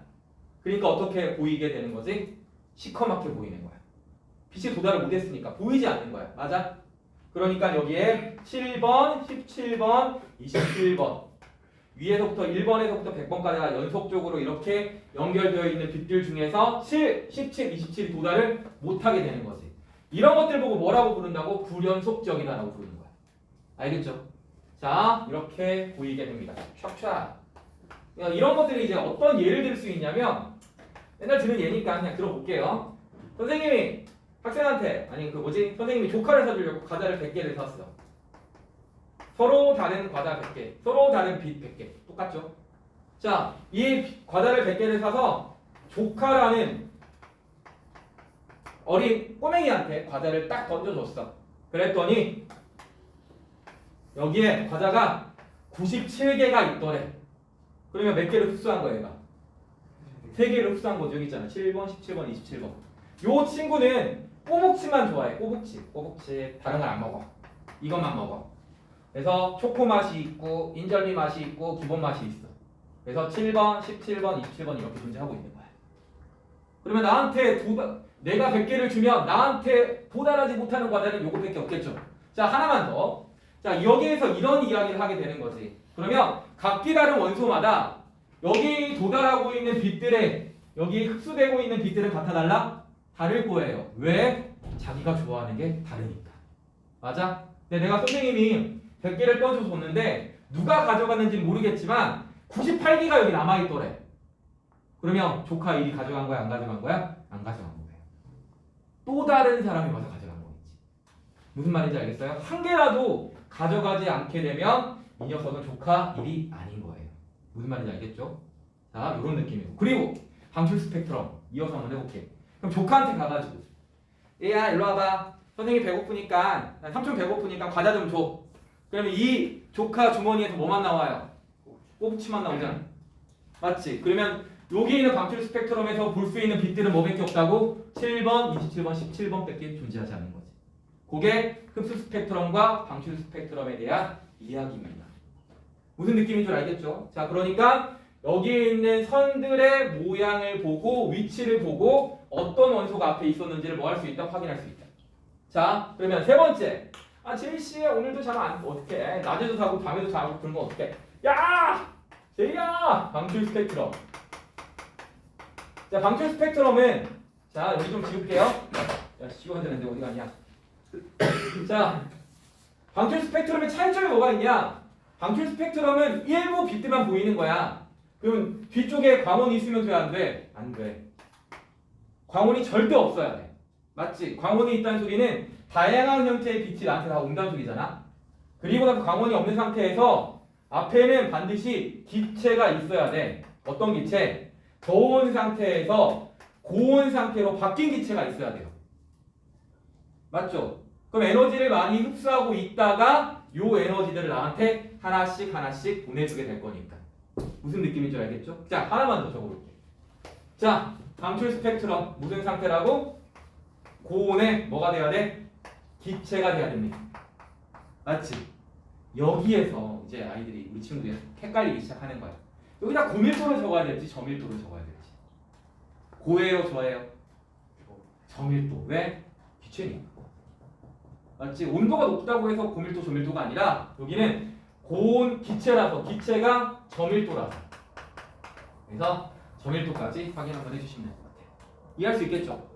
그러니까 어떻게 보이게 되는 거지? 시커멓게 보이는 거야. 빛이 도달을 못했으니까 보이지 않는 거야. 맞아? 그러니까 여기에 7번, 17번, 27번 위에서부터 1번에서부터 100번까지가 연속적으로 이렇게 연결되어 있는 빛들 중에서 7, 17, 27이 도달을 못하게 되는 거지. 이런 것들 보고 뭐라고 부른다고? 불연속적이다라고 부르는 거야. 알겠죠? 자, 이렇게 보이게 됩니다. 촥촥. 이런 것들이 이제 어떤 예를 들 수 있냐면 맨날 들은 예니까 그냥 들어볼게요. 선생님이 학생한테 선생님이 조카를 사주려고 과자를 100개를 샀어. 서로 다른 과자 100개, 서로 다른 빛 100개. 똑같죠? 자, 이 과자를 100개를 사서 조카라는 어린 꼬맹이한테 과자를 딱 던져줬어. 그랬더니 여기에 과자가 97개가 있더래. 그러면 몇 개를 흡수한 거야, 얘가? 3개를 흡수한 거죠. 여기 있잖아. 7번, 17번, 27번. 요 친구는 꼬북칩만 좋아해. 꼬북칩. 다른 걸 안 먹어. 이것만 먹어. 그래서 초코 맛이 있고 인절미 맛이 있고 기본 맛이 있어. 그래서 7번, 17번, 27번 이렇게 존재하고 있는 거야. 그러면 내가 100개를 주면 나한테 도달하지 못하는 과자는 요것밖에 없겠죠. 자, 하나만 더. 자, 여기에서 이런 이야기를 하게 되는 거지. 그러면 각기 다른 원소마다 여기 도달하고 있는 빛들에 여기 흡수되고 있는 빛들은 같아 달라? 다를 거예요. 왜? 자기가 좋아하는 게 다르니까. 맞아? 근데 내가 선생님이 100개를 떠줘줬는데 누가 가져갔는지는 모르겠지만 98개가 여기 남아있더래. 그러면 조카 1이 가져간 거야? 안 가져간 거야? 안 가져간 거예요. 또 다른 사람이 와서 가져간 거겠지. 무슨 말인지 알겠어요? 한 개라도 가져가지 않게 되면 이 녀석은 조카 일이 아닌 거예요. 무슨 말인지 알겠죠? 자, 이런 느낌이고. 그리고 방출 스펙트럼 이어서 한번 해볼게. 그럼 조카한테 가가지고 얘야 일로 와봐. 선생님이 배고프니까 삼촌 배고프니까 과자 좀 줘. 그러면 이 조카 주머니에서 뭐만 나와요? 꼬치만 나오잖아. 맞지? 그러면 여기 있는 방출 스펙트럼에서 볼 수 있는 빛들은 뭐밖에 없다고? 7번, 27번, 17번밖에 존재하지 않는 거지. 그게 흡수 스펙트럼과 방출 스펙트럼에 대한 이야기입니다. 무슨 느낌인 줄 알겠죠? 자, 그러니까 여기에 있는 선들의 모양을 보고 위치를 보고 어떤 원소가 앞에 있었는지를 뭐 할 수 있다? 확인할 수 있다. 자, 그러면 세 번째. 아, 제이씨 오늘도 잠 안 어떡해? 낮에도 자고 밤에도 자고 그런 거 어떡해? 야! 제이야! 방출 스펙트럼. 자, 방출 스펙트럼은 자, 여기 좀 지울게요. 야, 씌워야 되는데 어디 가냐? 자, 방출 스펙트럼의 차이점이 뭐가 있냐? 방출 스펙트럼은 일부 빛들만 보이는 거야. 그럼 뒤쪽에 광원이 있으면 돼, 안 돼? 안 돼. 광원이 절대 없어야 돼. 맞지? 광원이 있다는 소리는 다양한 형태의 빛이 나한테 다 온다는 소리잖아. 그리고 나서 광원이 없는 상태에서 앞에는 반드시 기체가 있어야 돼. 어떤 기체? 저온 상태에서 고온 상태로 바뀐 기체가 있어야 돼요. 맞죠? 그럼 에너지를 많이 흡수하고 있다가 요 에너지들을 나한테 하나씩 하나씩 보내주게 될 거니까. 무슨 느낌인지 알겠죠? 자, 하나만 더 적어볼게. 자, 방출 스펙트럼 무슨 상태라고? 고온에 뭐가 돼야 돼? 기체가 돼야 됩니다. 맞지? 여기에서 이제 아이들이 우리 친구들이 헷갈리기 시작하는 거야. 여기다 고밀도를 적어야 될지 저밀도를 적어야 될지. 고예요, 저예요? 저밀도. 왜? 기체니까. 맞지? 온도가 높다고 해서 고밀도, 저밀도가 아니라 여기는 고온 기체라서 기체가 저밀도라서. 그래서 저밀도까지 확인 한번 해주시면 될 것 같아요. 이해할 수 있겠죠?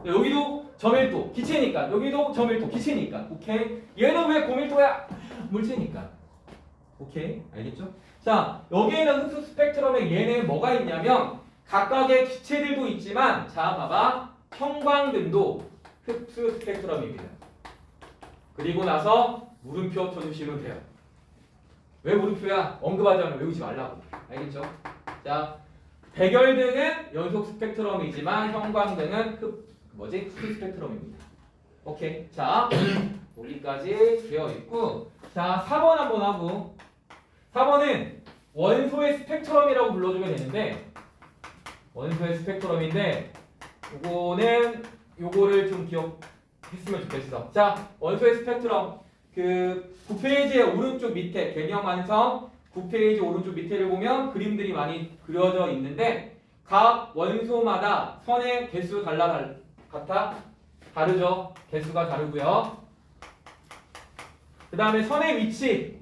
여기도 저밀도, 기체니까. 여기도 저밀도, 기체니까. 오케이? 얘는 왜 고밀도야? 물체니까. 오케이? 알겠죠? 자, 여기에는 흡수 스펙트럼에 얘는 뭐가 있냐면 각각의 기체들도 있지만 자, 봐봐. 형광등도 흡수 스펙트럼입니다. 그리고 나서 물음표 쳐주시면 돼요. 왜 물음표야? 언급하지 않으면 외우지 말라고. 알겠죠? 자, 백열등은 연속 스펙트럼이지만 형광등은 흡수 스펙트럼입니다. 오케이. 자, 여기까지 되어 있고, 자, 4번 한번 하고, 4번은 원소의 스펙트럼이라고 불러주면 되는데, 원소의 스펙트럼인데, 요거를 좀 기억했으면 좋겠어. 자, 원소의 스펙트럼. 그 9페이지의 오른쪽 밑에 개념 완성 9페이지 오른쪽 밑에를 보면 그림들이 많이 그려져 있는데 각 원소마다 선의 개수 같아? 다르죠? 개수가 다르고요. 그 다음에 선의 위치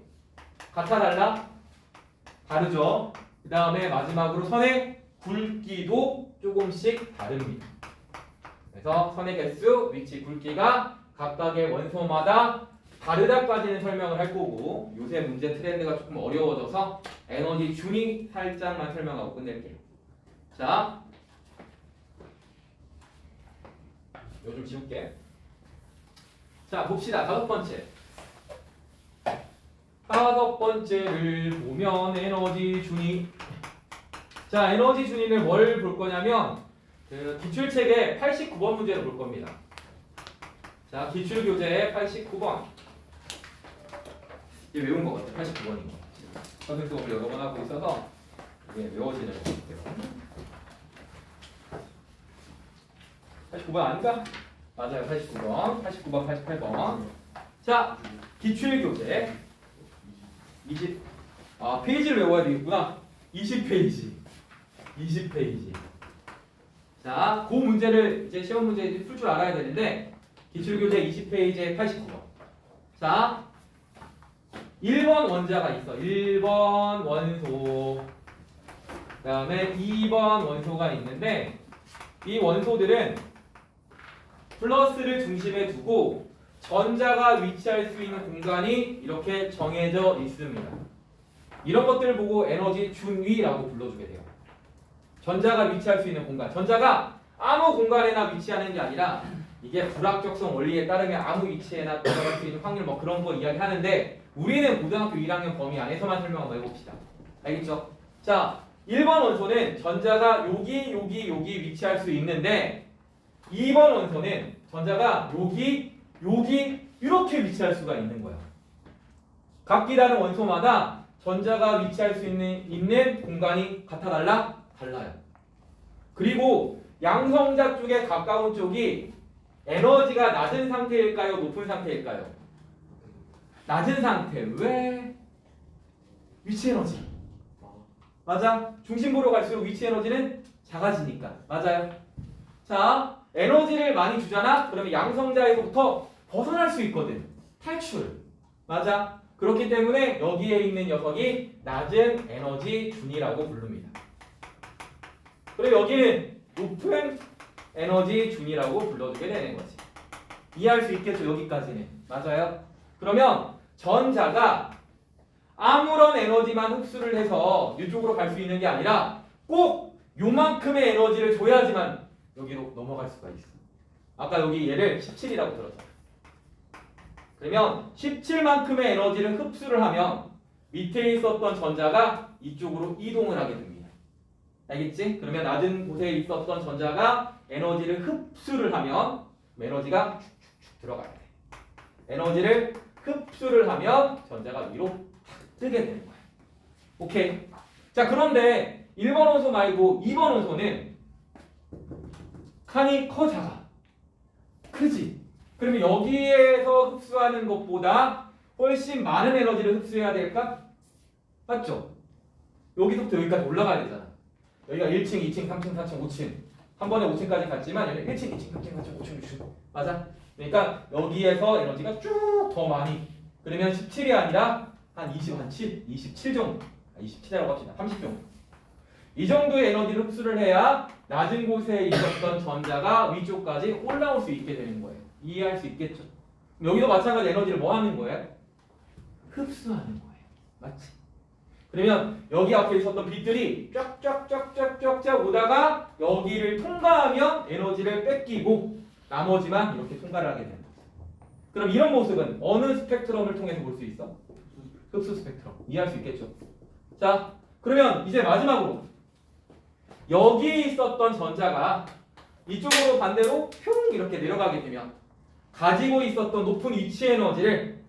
같아 달라? 다르죠? 그 다음에 마지막으로 선의 굵기도 조금씩 다릅니다. 그래서 선의 개수, 위치, 굵기가 각각의 원소마다 다르다까지는 설명을 할 거고 요새 문제 트렌드가 조금 어려워져서 에너지 준위 살짝만 설명하고 끝낼게요. 자, 요 좀 지울게. 자, 봅시다. 다섯 번째를 보면 에너지 준위. 자, 에너지 준위를 뭘 볼 거냐면 그 기출책의 89번 문제를 볼 겁니다. 자, 기출교재의 89번. 이게 외운 것 같아. 89번인 거. 선생 수업을 여러 번 하고 있어서 이게 외워지는 것 같아요. 89번 아닌가? 맞아요. 89번, 88번. 자, 기출교재 페이지를 외워야 되겠구나. 20페이지. 자, 그 문제를 이제 시험 문제 풀 줄 알아야 되는데 기출교재 20페이지에 89번. 자, 1번 원자가 있어. 1번 원소. 그 다음에 2번 원소가 있는데 이 원소들은 플러스를 중심에 두고 전자가 위치할 수 있는 공간이 이렇게 정해져 있습니다. 이런 것들을 보고 에너지 준위라고 불러주게 돼요. 전자가 위치할 수 있는 공간. 전자가 아무 공간에나 위치하는 게 아니라 이게 불합격성 원리에 따르면 아무 위치에나 들어갈 수 있는 확률 뭐 그런 거 이야기하는데 우리는 고등학교 1학년 범위 안에서만 설명 한번 해봅시다. 알겠죠? 자, 1번 원소는 전자가 여기 위치할 수 있는데 2번 원소는 전자가 여기 이렇게 위치할 수가 있는 거야. 각기 다른 원소마다 전자가 위치할 수 있는 공간이 같아 달라요. 그리고 양성자 쪽에 가까운 쪽이 에너지가 낮은 상태일까요? 높은 상태일까요? 낮은 상태. 왜? 위치 에너지. 맞아. 중심부로 갈수록 위치 에너지는 작아지니까. 맞아요. 자, 에너지를 많이 주잖아? 그러면 양성자에서부터 벗어날 수 있거든. 탈출. 맞아. 그렇기 때문에 여기에 있는 녀석이 낮은 에너지 준이라고 부릅니다. 그리고 여기는 높은 에너지 준이라고 불러주게 되는 거지. 이해할 수 있겠죠? 여기까지는. 맞아요. 그러면 전자가 아무런 에너지만 흡수를 해서 이쪽으로 갈 수 있는 게 아니라 꼭 요만큼의 에너지를 줘야지만 여기로 넘어갈 수가 있어. 아까 여기 얘를 17이라고 들었잖아. 그러면 17만큼의 에너지를 흡수를 하면 밑에 있었던 전자가 이쪽으로 이동을 하게 됩니다. 알겠지? 그러면 낮은 곳에 있었던 전자가 에너지를 흡수를 하면 에너지가 쭉쭉쭉 들어가야 돼. 에너지를 흡수를 하면 전자가 위로 뜨게 되는 거야. 오케이. 자, 그런데 1번 원소 말고 2번 원소는 칸이 커 작아? 크지? 그러면 여기에서 흡수하는 것보다 훨씬 많은 에너지를 흡수해야 될까? 맞죠? 여기서부터 여기까지 올라가야 되잖아. 여기가 1층, 2층, 3층, 4층, 5층. 한 번에 5층까지 갔지만 여기 1층, 2층, 3층, 4층, 5층, 6층. 맞아? 그러니까 여기에서 에너지가 쭉 더 많이. 그러면 17이 아니라 한 27 정도. 27이라고 합시다. 30 정도. 이 정도의 에너지를 흡수를 해야 낮은 곳에 있었던 전자가 위쪽까지 올라올 수 있게 되는 거예요. 이해할 수 있겠죠? 여기도 마찬가지 에너지를 뭐 하는 거예요? 흡수하는 거예요. 맞지? 그러면 여기 앞에 있었던 빛들이 쫙쫙쫙쫙쫙 오다가 여기를 통과하면 에너지를 뺏기고 나머지만 이렇게 통과를 하게 되는 거죠. 그럼 이런 모습은 어느 스펙트럼을 통해서 볼 수 있어? 흡수 스펙트럼. 이해할 수 있겠죠? 자, 그러면 이제 마지막으로 여기 있었던 전자가 이쪽으로 반대로 뿅 이렇게 내려가게 되면 가지고 있었던 높은 위치 에너지를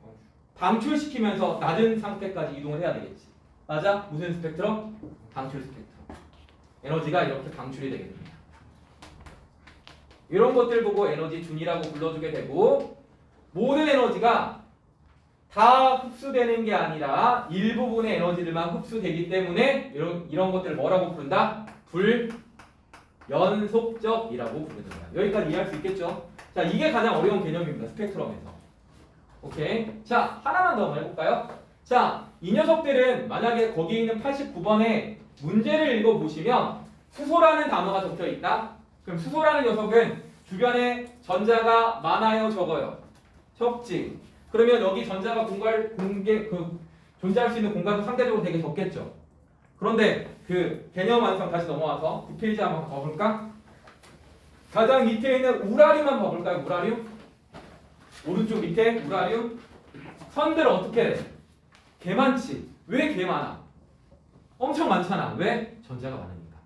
방출시키면서 낮은 상태까지 이동을 해야 되겠지. 맞아? 무슨 스펙트럼? 방출 스펙트럼. 에너지가 이렇게 방출이 되게 됩니다. 이런 것들 보고 에너지 준이라고 불러주게 되고 모든 에너지가 다 흡수되는 게 아니라 일부분의 에너지들만 흡수되기 때문에 이런 것들을 뭐라고 부른다? 불연속적이라고 부르는 거야. 여기까지 이해할 수 있겠죠? 자, 이게 가장 어려운 개념입니다. 스펙트럼에서. 오케이. 자, 하나만 더 해볼까요? 자, 이 녀석들은 만약에 거기 있는 89번에 문제를 읽어보시면 수소라는 단어가 적혀 있다. 그럼 수소라는 녀석은 주변에 전자가 많아요, 적어요? 적지. 그러면 여기 전자가 존재할 수 있는 공간도 상대적으로 되게 적겠죠. 그런데 그 개념 완성 다시 넘어와서 9페이지 한번 봐볼까? 가장 밑에 있는 우라늄만 봐볼까요? 우라늄? 오른쪽 밑에 우라늄? 선들 어떻게 돼? 개 많지. 왜 개 많아? 엄청 많잖아. 왜? 전자가 많으니까.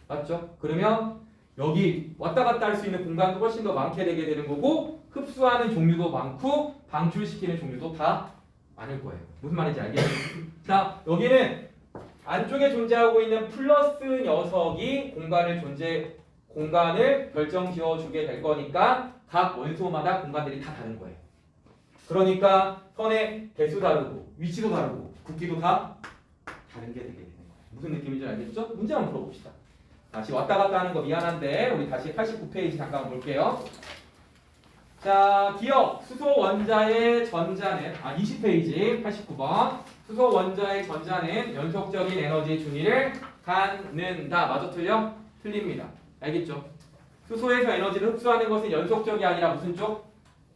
맞죠? 그러면 여기 왔다 갔다 할 수 있는 공간도 훨씬 더 많게 되게 되는 거고 흡수하는 종류도 많고 방출시키는 종류도 다 많을 거예요. 무슨 말인지 알겠죠? 자, 여기는 안쪽에 존재하고 있는 플러스 녀석이 공간을 결정 지어주게 될 거니까 각 원소마다 공간들이 다 다른 거예요. 그러니까 선의 개수 다르고 위치도 다르고 굵기도 다 다른 게 되게 되는 거예요. 무슨 느낌인지 알겠죠? 문제 한번 풀어봅시다. 다시 왔다 갔다 하는 거 미안한데 우리 다시 89페이지 잠깐 볼게요. 자, 기억 수소 원자의 전자는 20페이지 89번 수소 원자의 전자는 연속적인 에너지 준위를 갖는다. 맞아 틀려? 틀립니다. 알겠죠? 수소에서 에너지를 흡수하는 것은 연속적이 아니라 무슨 쪽?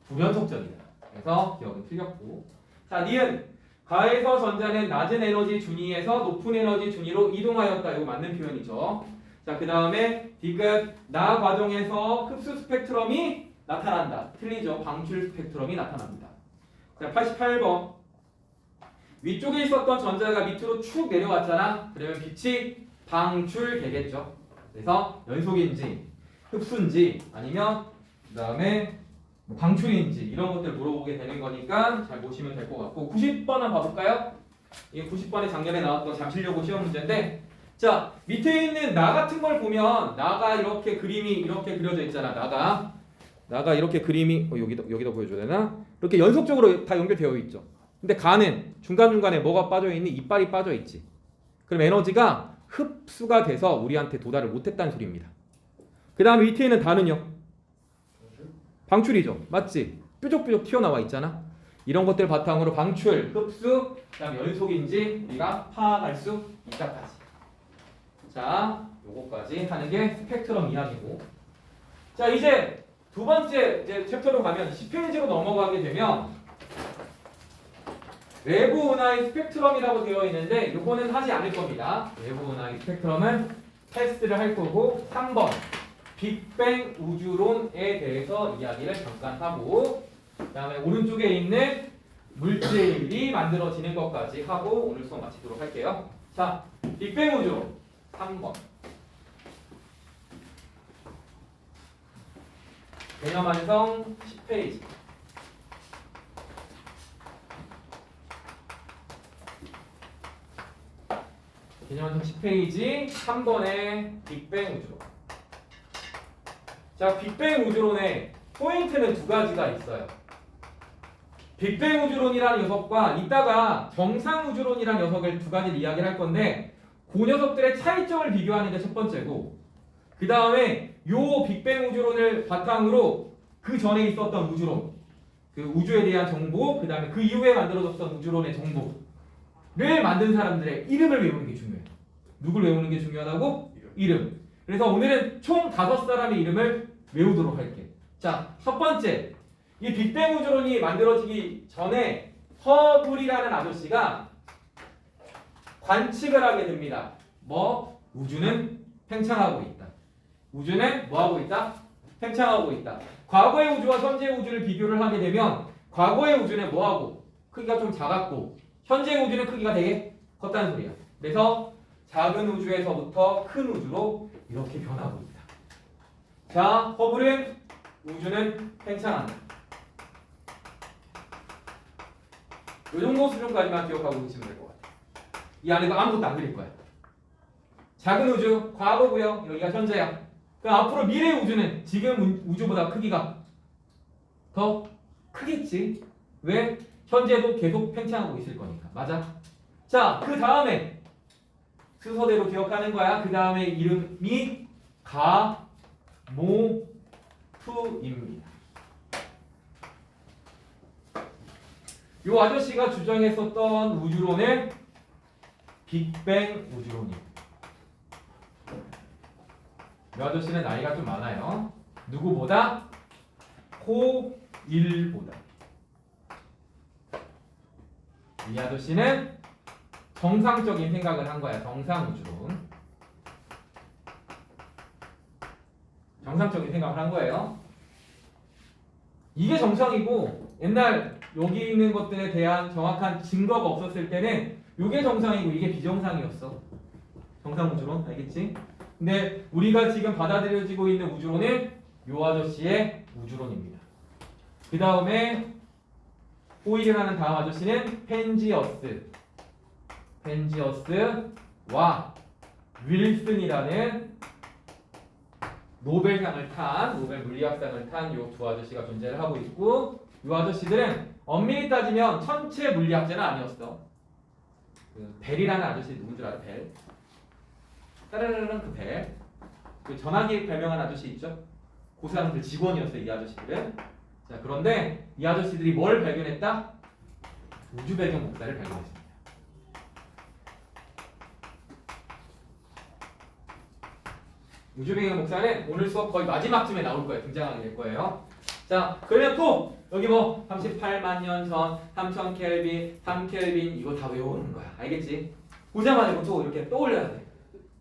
부연속적이다. 그래서 기억은 틀렸고. 자, 니은 가에서 전자는 낮은 에너지 준위에서 높은 에너지 준위로 이동하였다. 이거 맞는 표현이죠. 자, 그 다음에 디귿 나 과정에서 흡수 스펙트럼이 나타난다. 틀리죠? 방출 스펙트럼이 나타납니다. 자, 88번. 위쪽에 있었던 전자가 밑으로 축 내려왔잖아. 그러면 빛이 방출되겠죠. 그래서 연속인지 흡수인지 아니면 그 다음에 방출인지 이런 것들 물어보게 되는 거니까 잘 보시면 될 것 같고 90번 한번 봐볼까요? 이게 90번에 작년에 나왔던 잠실여고 시험 문제인데 자 밑에 있는 나 같은 걸 보면 나가 이렇게 그림이 이렇게 그려져 있잖아. 나가 이렇게 그림이 여기다 보여줘야 되나? 이렇게 연속적으로 다 연결되어 있죠. 근데 가는 중간중간에 뭐가 빠져 있니? 이빨이 빠져 있지. 그럼 에너지가 흡수가 돼서 우리한테 도달을 못했다는 소리입니다. 그 다음에 밑에 있는 다는요? 방출이죠. 맞지? 뾰족뾰족 튀어나와 있잖아. 이런 것들 바탕으로 방출, 흡수, 그 다음에 연속인지 우리가 파악할 수 있다까지. 자, 요거까지 하는 게 스펙트럼 이야기고. 자, 이제 두 번째 이제 챕터로 가면 10페이지로 넘어가게 되면 외부 은하의 스펙트럼이라고 되어 있는데 요거는 하지 않을 겁니다. 외부 은하의 스펙트럼은 패스를 할 거고 3번 빅뱅 우주론에 대해서 이야기를 잠깐 하고 그 다음에 오른쪽에 있는 물질이 만들어지는 것까지 하고 오늘 수업 마치도록 할게요. 자, 빅뱅 우주론 3번 개념 완성 10페이지 개념 완성 10페이지 3번의 빅뱅 우주론. 자, 빅뱅 우주론의 포인트는 두 가지가 있어요. 빅뱅 우주론이라는 녀석과 이따가 정상 우주론이라는 녀석을 두 가지를 이야기를 할 건데 그 녀석들의 차이점을 비교하는 게 첫 번째고 그 다음에 요 빅뱅 우주론을 바탕으로 그 전에 있었던 우주론 그 우주에 대한 정보 그 다음에 그 이후에 만들어졌던 우주론의 정보를 만든 사람들의 이름을 외우는 게 중요해요. 누굴 외우는 게 중요하다고? 이름. 그래서 오늘은 총 5사람의 이름을 외우도록 할게. 자, 첫 번째. 이 빅뱅 우주론이 만들어지기 전에 허블이라는 아저씨가 관측을 하게 됩니다. 뭐? 우주는 팽창하고 있다. 우주는 뭐 하고 있다? 팽창하고 있다. 과거의 우주와 현재의 우주를 비교를 하게 되면 과거의 우주는 뭐 하고? 크기가 좀 작았고 현재의 우주는 크기가 되게 컸다는 소리야. 그래서 작은 우주에서부터 큰 우주로 이렇게 변하고 있다. 자, 허블은 우주는 팽창한다. 이 정도 수준까지만 기억하고 계시면 될 것 같아요. 이 안에도 아무것도 안 그릴 거야. 작은 우주, 과거고요. 여기가 현재야. 그럼 앞으로 미래의 우주는 지금 우주보다 크기가 더 크겠지. 왜? 현재도 계속 팽창하고 있을 거니까. 맞아? 자, 그 다음에 순서대로 기억하는 거야. 그 다음에 이름이 가모프입니다. 요 아저씨가 주장했었던 우주론은 빅뱅 우주론입니다. 이 아저씨는 나이가 좀 많아요. 누구보다? 호일보다. 이 아저씨는 정상적인 생각을 한 거야. 정상 우주론. 정상적인 생각을 한 거예요. 이게 정상이고 옛날 여기 있는 것들에 대한 정확한 증거가 없었을 때는 이게 정상이고 이게 비정상이었어. 정상 우주론. 알겠지? 근데 우리가 지금 받아들여지고 있는 우주론은 요 아저씨의 우주론입니다. 그 다음에 호일이라는 다음 아저씨는 펜지어스와 윌슨이라는 노벨상을 탄 노벨 물리학상을 탄 요 두 아저씨가 존재를 하고 있고 요 아저씨들은 엄밀히 따지면 천체 물리학자는 아니었어. 그 벨이라는 아저씨 누군 줄 알아? 벨. 따라라라는 그 벨. 그 전화기 발명한 아저씨 있죠? 그 사람들 직원이었어요. 이 아저씨들은. 자, 그런데 이 아저씨들이 뭘 발견했다? 우주 배경 목사를 발견했습니다. 우주 배경 목사는 오늘 수업 거의 마지막쯤에 나올 거예요. 등장하게 될 거예요. 자, 그러면 또 여기 뭐 38만 년 전, 3000 켈빈, 3 켈빈 이거 다 외우는 거야. 알겠지? 보자마자 또 이렇게 떠올려야 돼.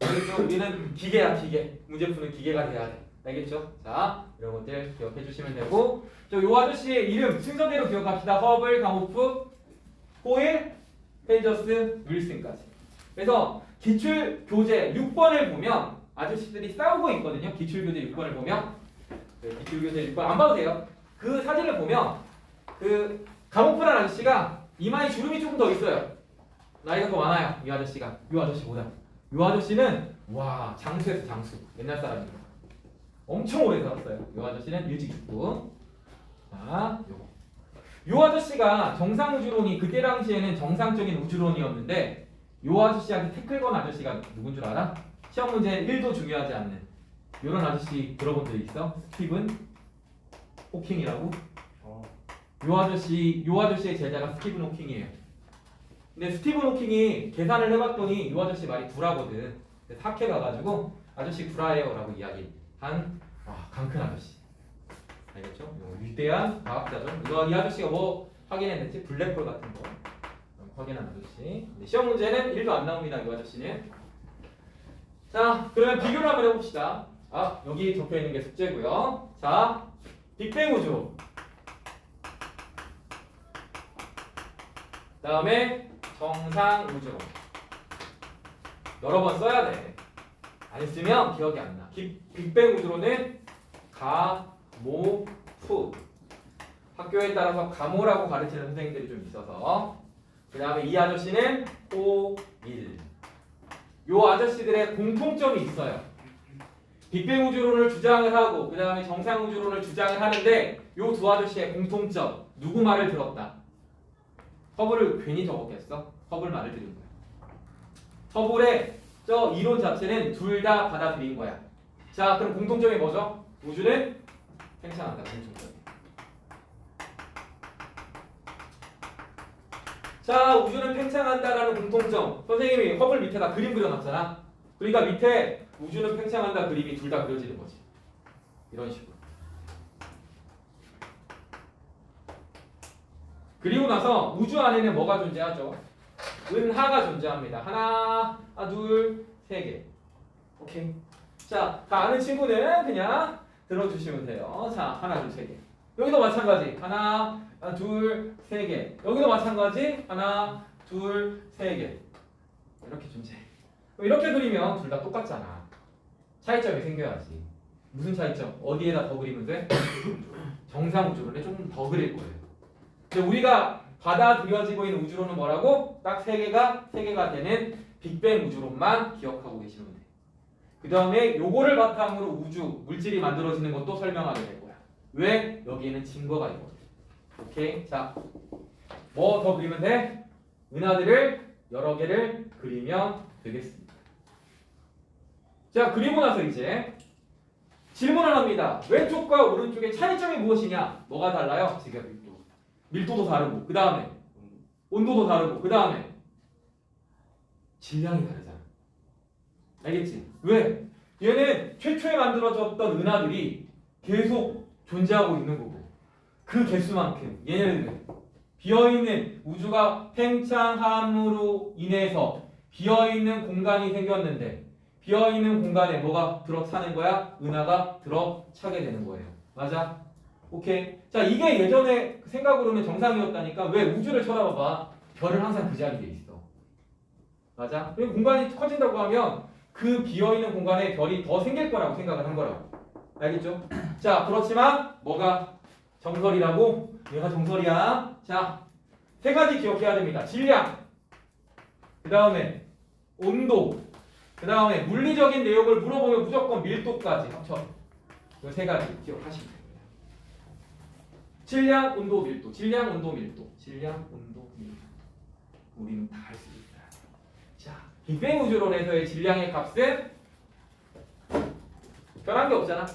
알겠죠? 우리는 기계야 기계. 문제 푸는 기계가 돼야 돼. 알겠죠? 자, 이런 것들 기억해 주시면 되고, 요 아저씨의 이름 순서대로 기억합시다. 허블, 가모프, 호일, 펜저스, 윌슨까지. 그래서 기출 교재 6번을 보면 아저씨들이 싸우고 있거든요. 기출 교재 6번을 보면, 기출 교재 6번 안 봐도 돼요. 그 사진을 보면 그 가모프라는 아저씨가 이마에 주름이 조금 더 있어요. 나이가 더 많아요. 이 아저씨가. 이 아저씨보다. 이 아저씨는 와 장수에서 장수. 옛날 사람이에요. 엄청 오래 살았어요. 이 아저씨는 일찍 죽고. 자, 요거. 이 아저씨가 정상 우주론이 그때 당시에는 정상적인 우주론이었는데, 이 아저씨한테 태클 건 아저씨가 누군 줄 알아? 시험 문제 1도 중요하지 않는 이런 아저씨 들어본 적 있어? 스티븐 호킹이라고? 요 아저씨의 제자가 스티븐 호킹이에요. 근데 스티븐 호킹이 계산을 해봤더니 요 아저씨 말이 구라거든. 학회 가가지고 아저씨 구라예요라고 이야기한 강큰 아저씨. 알겠죠? 위대한 과학자죠. 이 아저씨가 뭐 확인했는지 블랙홀 같은 거 확인한 아저씨. 근데 시험 문제는 1도 안 나옵니다. 이 아저씨는. 자, 그러면 비교를 한번 해봅시다. 여기 적혀 있는 게 숙제고요. 자, 빅뱅 우주. 다음에 정상 우주론. 여러 번 써야 돼. 안 쓰면 기억이 안 나. 빅뱅 우주론은 가모 푸. 학교에 따라서 가모라고 가르치는 선생님들이 좀 있어서. 그 다음에 이 아저씨는 호일. 요 아저씨들의 공통점이 있어요. 빅뱅 우주론을 주장을 하고 그 다음에 정상 우주론을 주장을 하는데, 요 두 아저씨의 공통점. 누구 말을 들었다? 허블을 괜히 적었겠어? 허블 말을 들은 거야. 허블의 저 이론 자체는 둘 다 받아들인 거야. 자, 그럼 공통점이 뭐죠? 우주는 팽창한다. 공통점. 자, 우주는 팽창한다라는 공통점. 선생님이 허블 밑에다 그림 그려놨잖아. 그러니까 밑에 우주는 팽창한다 그림이 둘 다 그려지는 거지. 이런 식으로. 그리고 나서 우주 안에는 뭐가 존재하죠? 은하가 존재합니다. 하나, 둘, 세 개. 오케이. 자, 다 아는 친구는 그냥 들어주시면 돼요. 자, 하나, 둘, 세 개. 여기도 마찬가지. 하나, 둘, 세 개. 여기도 마찬가지. 하나, 둘, 세 개. 이렇게 존재해. 이렇게 그리면 둘 다 똑같잖아. 차이점이 생겨야지. 무슨 차이점? 어디에다 더 그리면 돼? 정상 우주론에 좀 더 그릴 거예요. 근데 우리가 받아들여지고 있는 우주론은 뭐라고? 딱 세 개가 되는 빅뱅 우주론만 기억하고 계시면 돼. 그 다음에 요거를 바탕으로 우주, 물질이 만들어지는 것도 설명하게 될 거야. 왜? 여기에는 증거가 있거든. 오케이? 자, 뭐 더 그리면 돼? 은하들을 여러 개를 그리면 되겠습니다. 자, 그리고 나서 이제 질문을 합니다. 왼쪽과 오른쪽의 차이점이 무엇이냐? 뭐가 달라요? 지금 밀도도 다르고, 그 다음에 온도도 다르고, 그 다음에 질량이 다르잖아. 알겠지? 왜? 얘는 최초에 만들어졌던 은하들이 계속 존재하고 있는 거고, 그 개수만큼 얘네들은 비어있는 우주가 팽창함으로 인해서 비어있는 공간이 생겼는데, 비어있는 공간에 뭐가 들어차는 거야? 은하가 들어차게 되는 거예요. 맞아? 오케이. 자, 이게 예전에 생각으로는 정상이었다니까. 왜? 우주를 쳐다봐봐. 별은 항상 그 자리에 있어. 맞아? 그리고 공간이 커진다고 하면 그 비어있는 공간에 별이 더 생길 거라고 생각을 한 거라고. 알겠죠? 자, 그렇지만 뭐가 정설이라고? 얘가 정설이야. 자, 세 가지 기억해야 됩니다. 질량, 그 다음에 온도, 그 다음에 물리적인 내용을 물어보면 무조건 밀도까지 합쳐. 이 세 가지 기억하시면 됩니다. 질량, 온도, 밀도. 질량, 온도, 밀도. 질량, 온도, 밀도. 우리는 다 할 수 있다. 자, 빅뱅 우주론에서의 질량의 값은 변한 게 없잖아.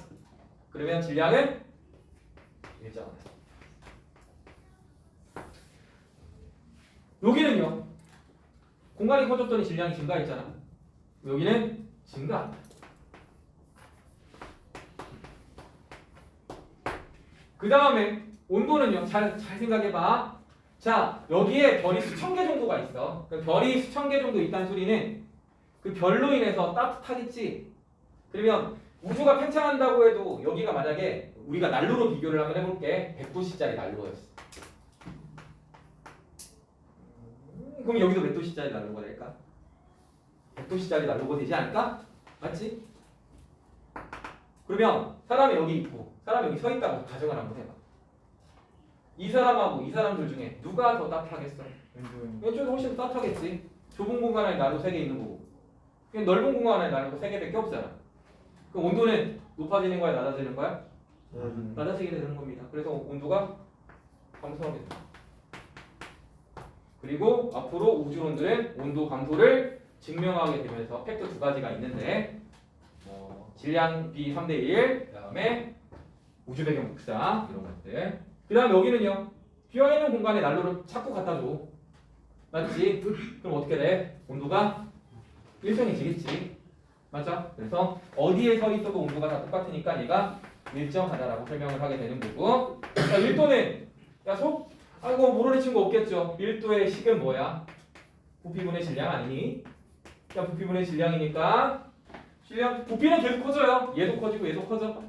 그러면 질량은 일정하다. 여기는요. 공간이 커졌더니 질량이 증가했잖아. 여기는 증가한다. 그 다음에 온도는요. 잘 생각해봐. 자, 여기에 별이 수천 개 정도가 있어. 별이 수천 개 정도 있다는 소리는 그 별로 인해서 따뜻하겠지. 그러면 우주가 팽창한다고 해도 여기가 만약에 우리가 난로로 비교를 한번 해볼게. 100도씨짜리 난로였어. 그럼 여기도 몇 도씨짜리 난로가 될까? 100도씨짜리 난로가 되지 않을까? 맞지? 그러면 사람이 여기 있고 사람이 여기 서 있다고 가정을 한번 해봐. 이 사람하고 이 사람들 중에 누가 더 따뜻하겠어? 왼쪽이 훨씬 더 따뜻하겠지. 좁은 공간에 난로 3개 있는 거고 그냥 넓은 공간에 난로 3개밖에 없잖아. 그럼 온도는 높아지는 거야 낮아지는 거야? 낮아지게 되는 겁니다. 그래서 온도가 감소하게 됩니다. 그리고 앞으로 우주론들은 온도 감소를 증명하게 되면서 팩트 2가지가 있는데 질량 B 3대 1, 그 다음에 우주 배경 복사 이런 것들. 그 다음 여기는요. 비어있는 공간에 난로를 자꾸 갖다 줘. 맞지? 그럼 어떻게 돼? 온도가 일정해지겠지. 맞죠? 그래서 어디에 서 있어도 온도가 다 똑같으니까 얘가 일정하다라고 설명을 하게 되는 거고. 자, 밀도는 아이고 모르는 친구 없겠죠. 밀도의 식은 뭐야? 부피분의 질량 아니니? 자, 부피분의 질량이니까 부피는 계속 커져요. 얘도 커지고 얘도 커져.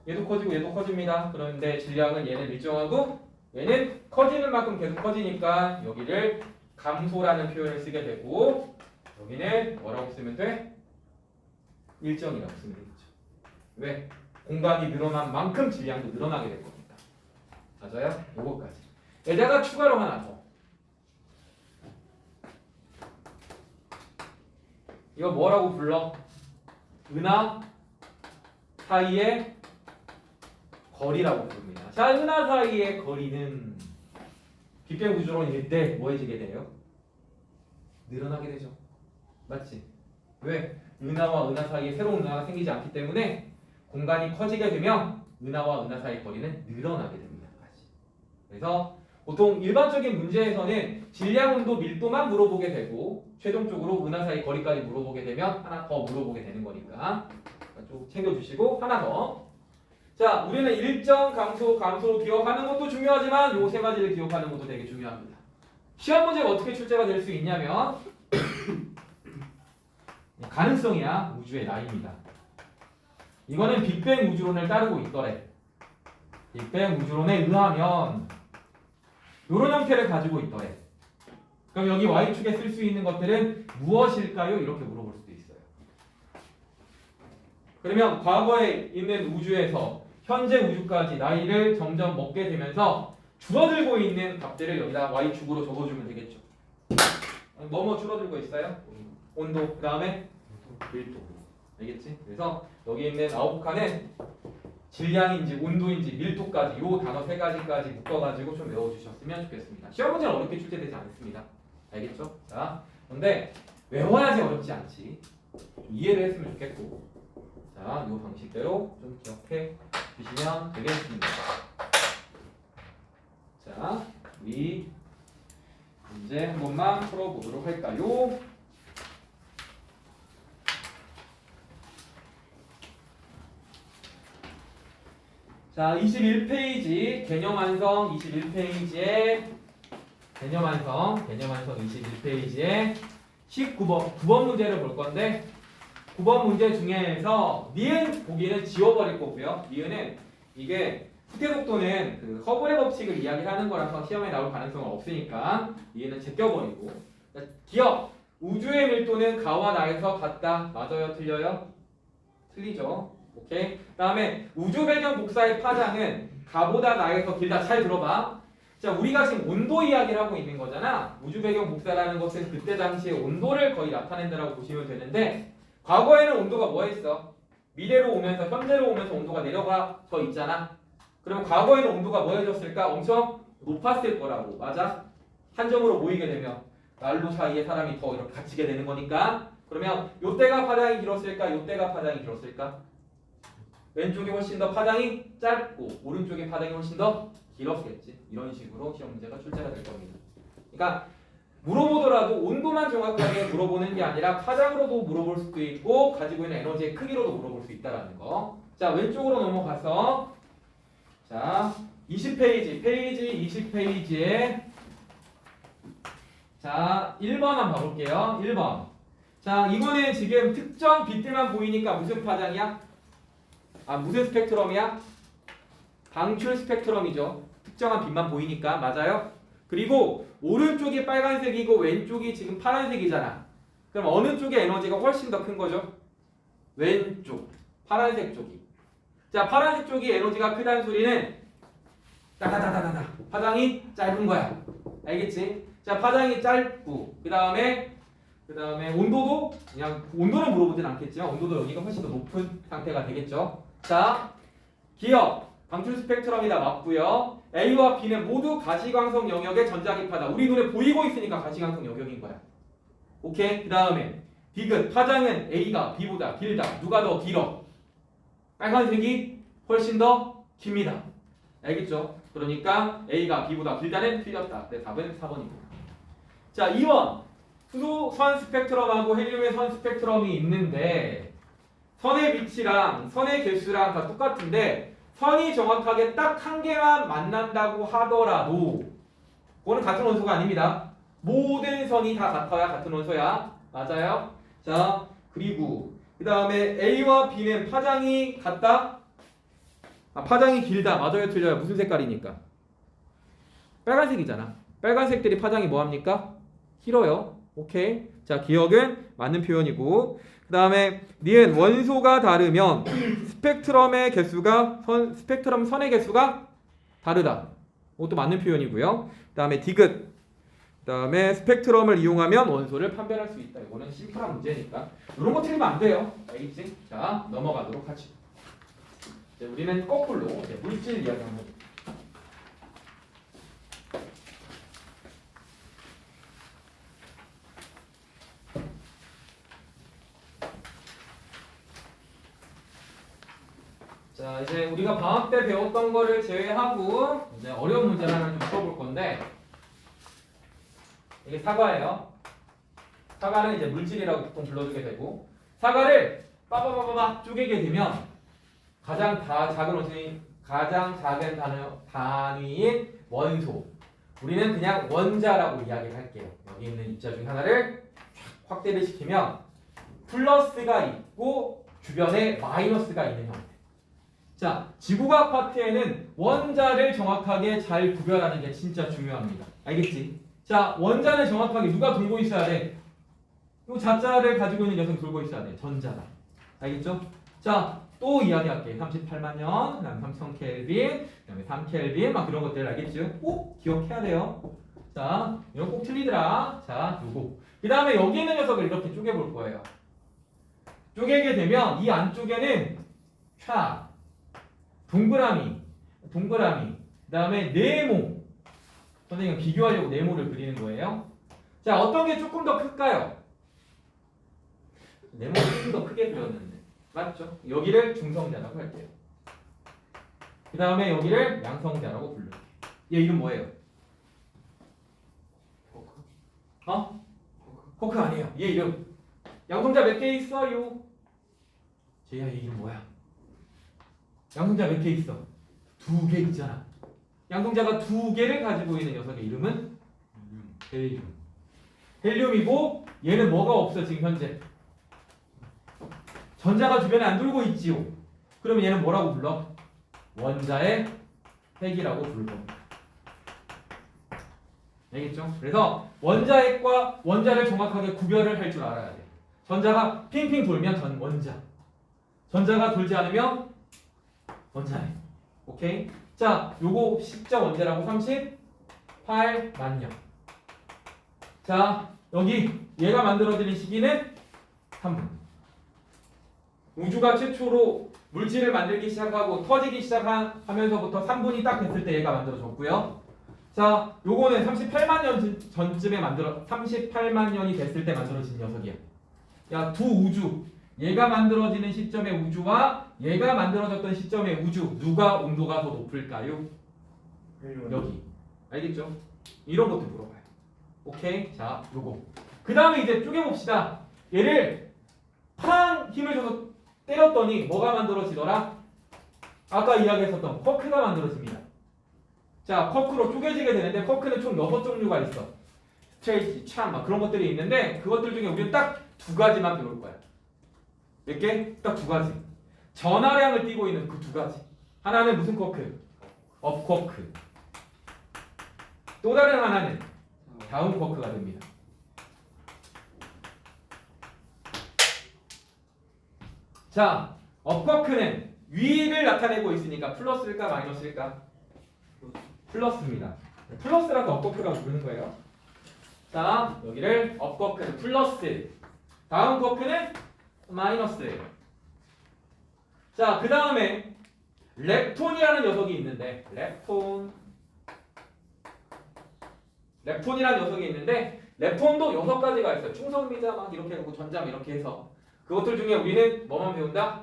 얘도 커지고 얘도 커집니다. 그런데 질량은 얘는 일정하고 얘는 커지는 만큼 계속 커지니까 여기를 감소라는 표현을 쓰게 되고 여기는 뭐라고 쓰면 돼? 일정이라고 쓰면 되겠죠. 왜? 공간이 늘어난 만큼 질량도 늘어나게 될 겁니다. 맞아요? 요거까지. 여기다가 추가로 하나 더. 이거 뭐라고 불러? 은하 사이의 거리라고 부릅니다. 자, 은하 사이의 거리는 빅뱅 우주론일 때 뭐해지게 돼요? 늘어나게 되죠. 맞지? 왜? 은하와 은하 사이에 새로운 은하가 생기지 않기 때문에 공간이 커지게 되면 은하와 은하 사이의 거리는 늘어나게 됩니다. 그래서 보통 일반적인 문제에서는 질량, 온도, 밀도만 물어보게 되고 최종적으로 은하 사이 거리까지 물어보게 되면 하나 더 물어보게 되는 거니까 좀 챙겨주시고 하나 더. 자, 우리는 일정 감소 기억하는 것도 중요하지만 요 3가지를 기억하는 것도 되게 중요합니다. 시험 문제가 어떻게 출제가 될 수 있냐면 가능성이야 우주의 나이입니다. 이거는 빅뱅 우주론을 따르고 있더래. 빅뱅 우주론에 의하면 이런 형태를 가지고 있더래. 그럼 여기 Y축에 쓸 수 있는 것들은 무엇일까요? 이렇게 물어볼 수도 있어요. 그러면 과거에 있는 우주에서 현재 우주까지 나이를 점점 먹게 되면서 줄어들고 있는 값들을 여기다 Y축으로 적어주면 되겠죠. 뭐뭐 줄어들고 있어요? 온도, 그 다음에 밀도. 알겠지? 그래서 여기 있는 9칸은 질량인지 온도인지 밀도까지 요 단어 3가지까지 묶어가지고 좀 외워주셨으면 좋겠습니다. 시험 문제는 어렵게 출제되지 않습니다. 알겠죠? 자, 근데 외워야지 어렵지 않지. 좀 이해를 했으면 좋겠고. 자, 요 방식대로 좀 기억해 주시면 되겠습니다. 자, 우리 문제 한 번만 풀어보도록 할까요? 자, 21페이지 개념 완성 21페이지에 개념 완성 21페이지에 19번 9번 문제를 볼 건데 9번 문제 중에서 니은 보기는 지워버릴 거고요. 니은은 이게 후퇴속도는 그 허블의 법칙을 이야기하는 거라서 시험에 나올 가능성은 없으니까 니은은 제껴버리고. 기억 우주의 밀도는 가와 나에서 같다. 맞아요? 틀려요? 틀리죠. 오케이. 다음에 우주 배경 복사의 파장은 가보다 나에서 길다. 잘 들어봐. 자, 우리가 지금 온도 이야기를 하고 있는 거잖아. 우주 배경 복사라는 것은 그때 당시의 온도를 거의 나타낸다라고 보시면 되는데 과거에는 온도가 뭐했어? 미래로 오면서 현재로 오면서 온도가 내려가서 있잖아. 그러면 과거에는 온도가 뭐해졌을까? 엄청 높았을 거라고. 맞아? 한 점으로 모이게 되면 난로 사이에 사람이 더 이렇게 갇히게 되는 거니까. 그러면 요때가 파장이 길었을까? 요때가 파장이 길었을까? 왼쪽이 훨씬 더 파장이 짧고 오른쪽의 파장이 훨씬 더 길었겠지. 이런 식으로 시험 문제가 출제가 될 겁니다. 그러니까 물어보더라도 온도만 정확하게 물어보는 게 아니라 파장으로도 물어볼 수도 있고 가지고 있는 에너지의 크기로도 물어볼 수 있다는 거. 자, 왼쪽으로 넘어가서 자 20페이지 페이지 20페이지에 자 1번 한번 봐볼게요. 1번 자, 이거는 지금 특정 빛들만 보이니까 무슨 파장이야? 무슨 스펙트럼이야? 방출 스펙트럼이죠. 특정한 빛만 보이니까. 맞아요? 그리고 오른쪽이 빨간색이고 왼쪽이 지금 파란색이잖아. 그럼 어느 쪽의 에너지가 훨씬 더 큰 거죠? 왼쪽. 파란색 쪽이. 자, 파란색 쪽이 에너지가 크다는 소리는 따다다다다다. 파장이 짧은 거야. 알겠지? 자, 파장이 짧고 그 다음에 온도도 그냥 온도는 물어보진 않겠지만 온도도 여기가 훨씬 더 높은 상태가 되겠죠. 자, 기억 방출 스펙트럼이다. 맞고요. A와 B는 모두 가시광선 영역의 전자기파다. 우리 눈에 보이고 있으니까 가시광선 영역인 거야. 오케이. 그 다음에 디귿 파장은 A가 B보다 길다. 누가 더 길어? 빨간색이 훨씬 더 깁니다. 알겠죠? 그러니까 A가 B보다 길다는 틀렸다. 네, 답은 4번입니다. 자, 2번. 수소선 스펙트럼하고 헬륨의 선 스펙트럼이 있는데 선의 위치랑 선의 개수랑 다 똑같은데 선이 정확하게 딱 한 개만 만난다고 하더라도 그거는 같은 원소가 아닙니다. 모든 선이 다 같아야 같은 원소야. 맞아요? 자, 그리고 그 다음에 A와 B는 파장이 같다? 파장이 길다. 맞아요? 틀려요? 무슨 색깔이니까? 빨간색이잖아. 빨간색들이 파장이 뭐합니까? 길어요. 오케이. 자, 기억은 맞는 표현이고 그 다음에 니은 원소가 다르면 스펙트럼의 개수가 스펙트럼 선의 개수가 다르다. 이것도 맞는 표현이고요. 그 다음에 디귿 그 다음에 스펙트럼을 이용하면 원소를 판별할 수 있다. 이거는 심플한 문제니까 이런 거 틀리면 안 돼요. 알겠지? 자, 넘어가도록 하죠. 이제 우리는 거꾸로 물질 이야기 한번. 자, 이제 우리가 방학 때 배웠던 거를 제외하고 이제 어려운 문제를 하나 좀 풀어볼 건데 이게 사과예요. 사과는 이제 물질이라고 보통 불러주게 되고 사과를 빠바바바바 쪼개게 되면 가장 작은 단위인 원소. 우리는 그냥 원자라고 이야기를 할게요. 여기 있는 입자 중 하나를 확대를 시키면 플러스가 있고 주변에 마이너스가 있는 형태. 자, 지구과학 파트에는 원자를 정확하게 잘 구별하는 게 진짜 중요합니다. 알겠지? 자, 원자는 정확하게 누가 돌고 있어야 돼? 이 자자를 가지고 있는 녀석 돌고 있어야 돼. 전자다. 알겠죠? 자, 또 이야기할게. 38만 년, 그 다음에 3000켈빈, 그 다음에 3켈빈, 막 그런 것들 알겠죠? 꼭 기억해야 돼요. 자, 이거 꼭 틀리더라. 자, 요거. 그 다음에 여기 있는 녀석을 이렇게 쪼개볼 거예요. 쪼개게 되면 이 안쪽에는 동그라미, 그 다음에 네모. 선생님은 비교하려고 네모를 그리는 거예요. 자, 어떤 게 조금 더 클까요? 네모를 조금 더 크게 그렸는데. 맞죠? 여기를 중성자라고 할게요. 그 다음에 여기를 양성자라고 불러요. 얘 이름 뭐예요? 코크 아니에요. 얘 이름. 양성자 몇 개 있어요? 쟤야 얘 이름 뭐야? 양성자 몇 개 있어? 2개 있잖아. 양성자가 2개를 가지고 있는 녀석의 이름은 헬륨. 헬륨이고 얘는 뭐가 없어 지금 현재? 전자가 주변에 안 돌고 있지요. 그러면 얘는 뭐라고 불러? 원자의 핵이라고 부를 겁니다. 알겠죠? 그래서 원자핵과 원자를 정확하게 구별을 할 줄 알아야 돼. 전자가 핑핑 돌면 원자. 전자가 돌지 않으면 원자핵. 오케이? 자, 요거 십자 원자라고 38만 년. 자, 여기 얘가 만들어지는 시기는 3분. 우주가 최초로 물질을 만들기 시작하고 터지기 시작하면서부터 3분이 딱 됐을 때 얘가 만들어졌고요. 자, 요거는 38만 년 전쯤에 38만 년이 됐을 때 만들어진 녀석이야. 야, 두 우주. 얘가 만들어지는 시점의 우주와 얘가 만들어졌던 시점의 우주. 누가 온도가 더 높을까요? 여기. 알겠죠? 이런 것도 물어봐요. 오케이? 자, 요거. 그 다음에 이제 쪼개봅시다. 얘를 팡 힘을 줘서 때렸더니 뭐가 만들어지더라? 아까 이야기했었던 쿼크가 만들어집니다. 자, 쿼크로 쪼개지게 되는데 쿼크는 총 6종류가 있어. 스트레이트, 참, 막 그런 것들이 있는데 그것들 중에 우리는 딱 두 가지만 배울 거야. 몇 개? 딱 두 가지. 전하량을 띠고 있는 그 두 가지. 하나는 무슨 쿼크? 업 쿼크. 또 다른 하나는 다운 쿼크가 됩니다. 자, 업 쿼크는 위를 나타내고 있으니까 플러스일까 마이너스일까? 플러스입니다. 플러스라서 업 쿼크라고 부르는 거예요. 자, 여기를 업 쿼크는 플러스, 다운 쿼크는 마이너스예요. 자, 그 다음에 렙톤이라는 녀석이 있는데 렙톤이라는 녀석이 있는데 렙톤도 6가지가 있어요. 충성미자 막 이렇게 하고 전자 이렇게 해서 그것들 중에 우리는 뭐만 배운다?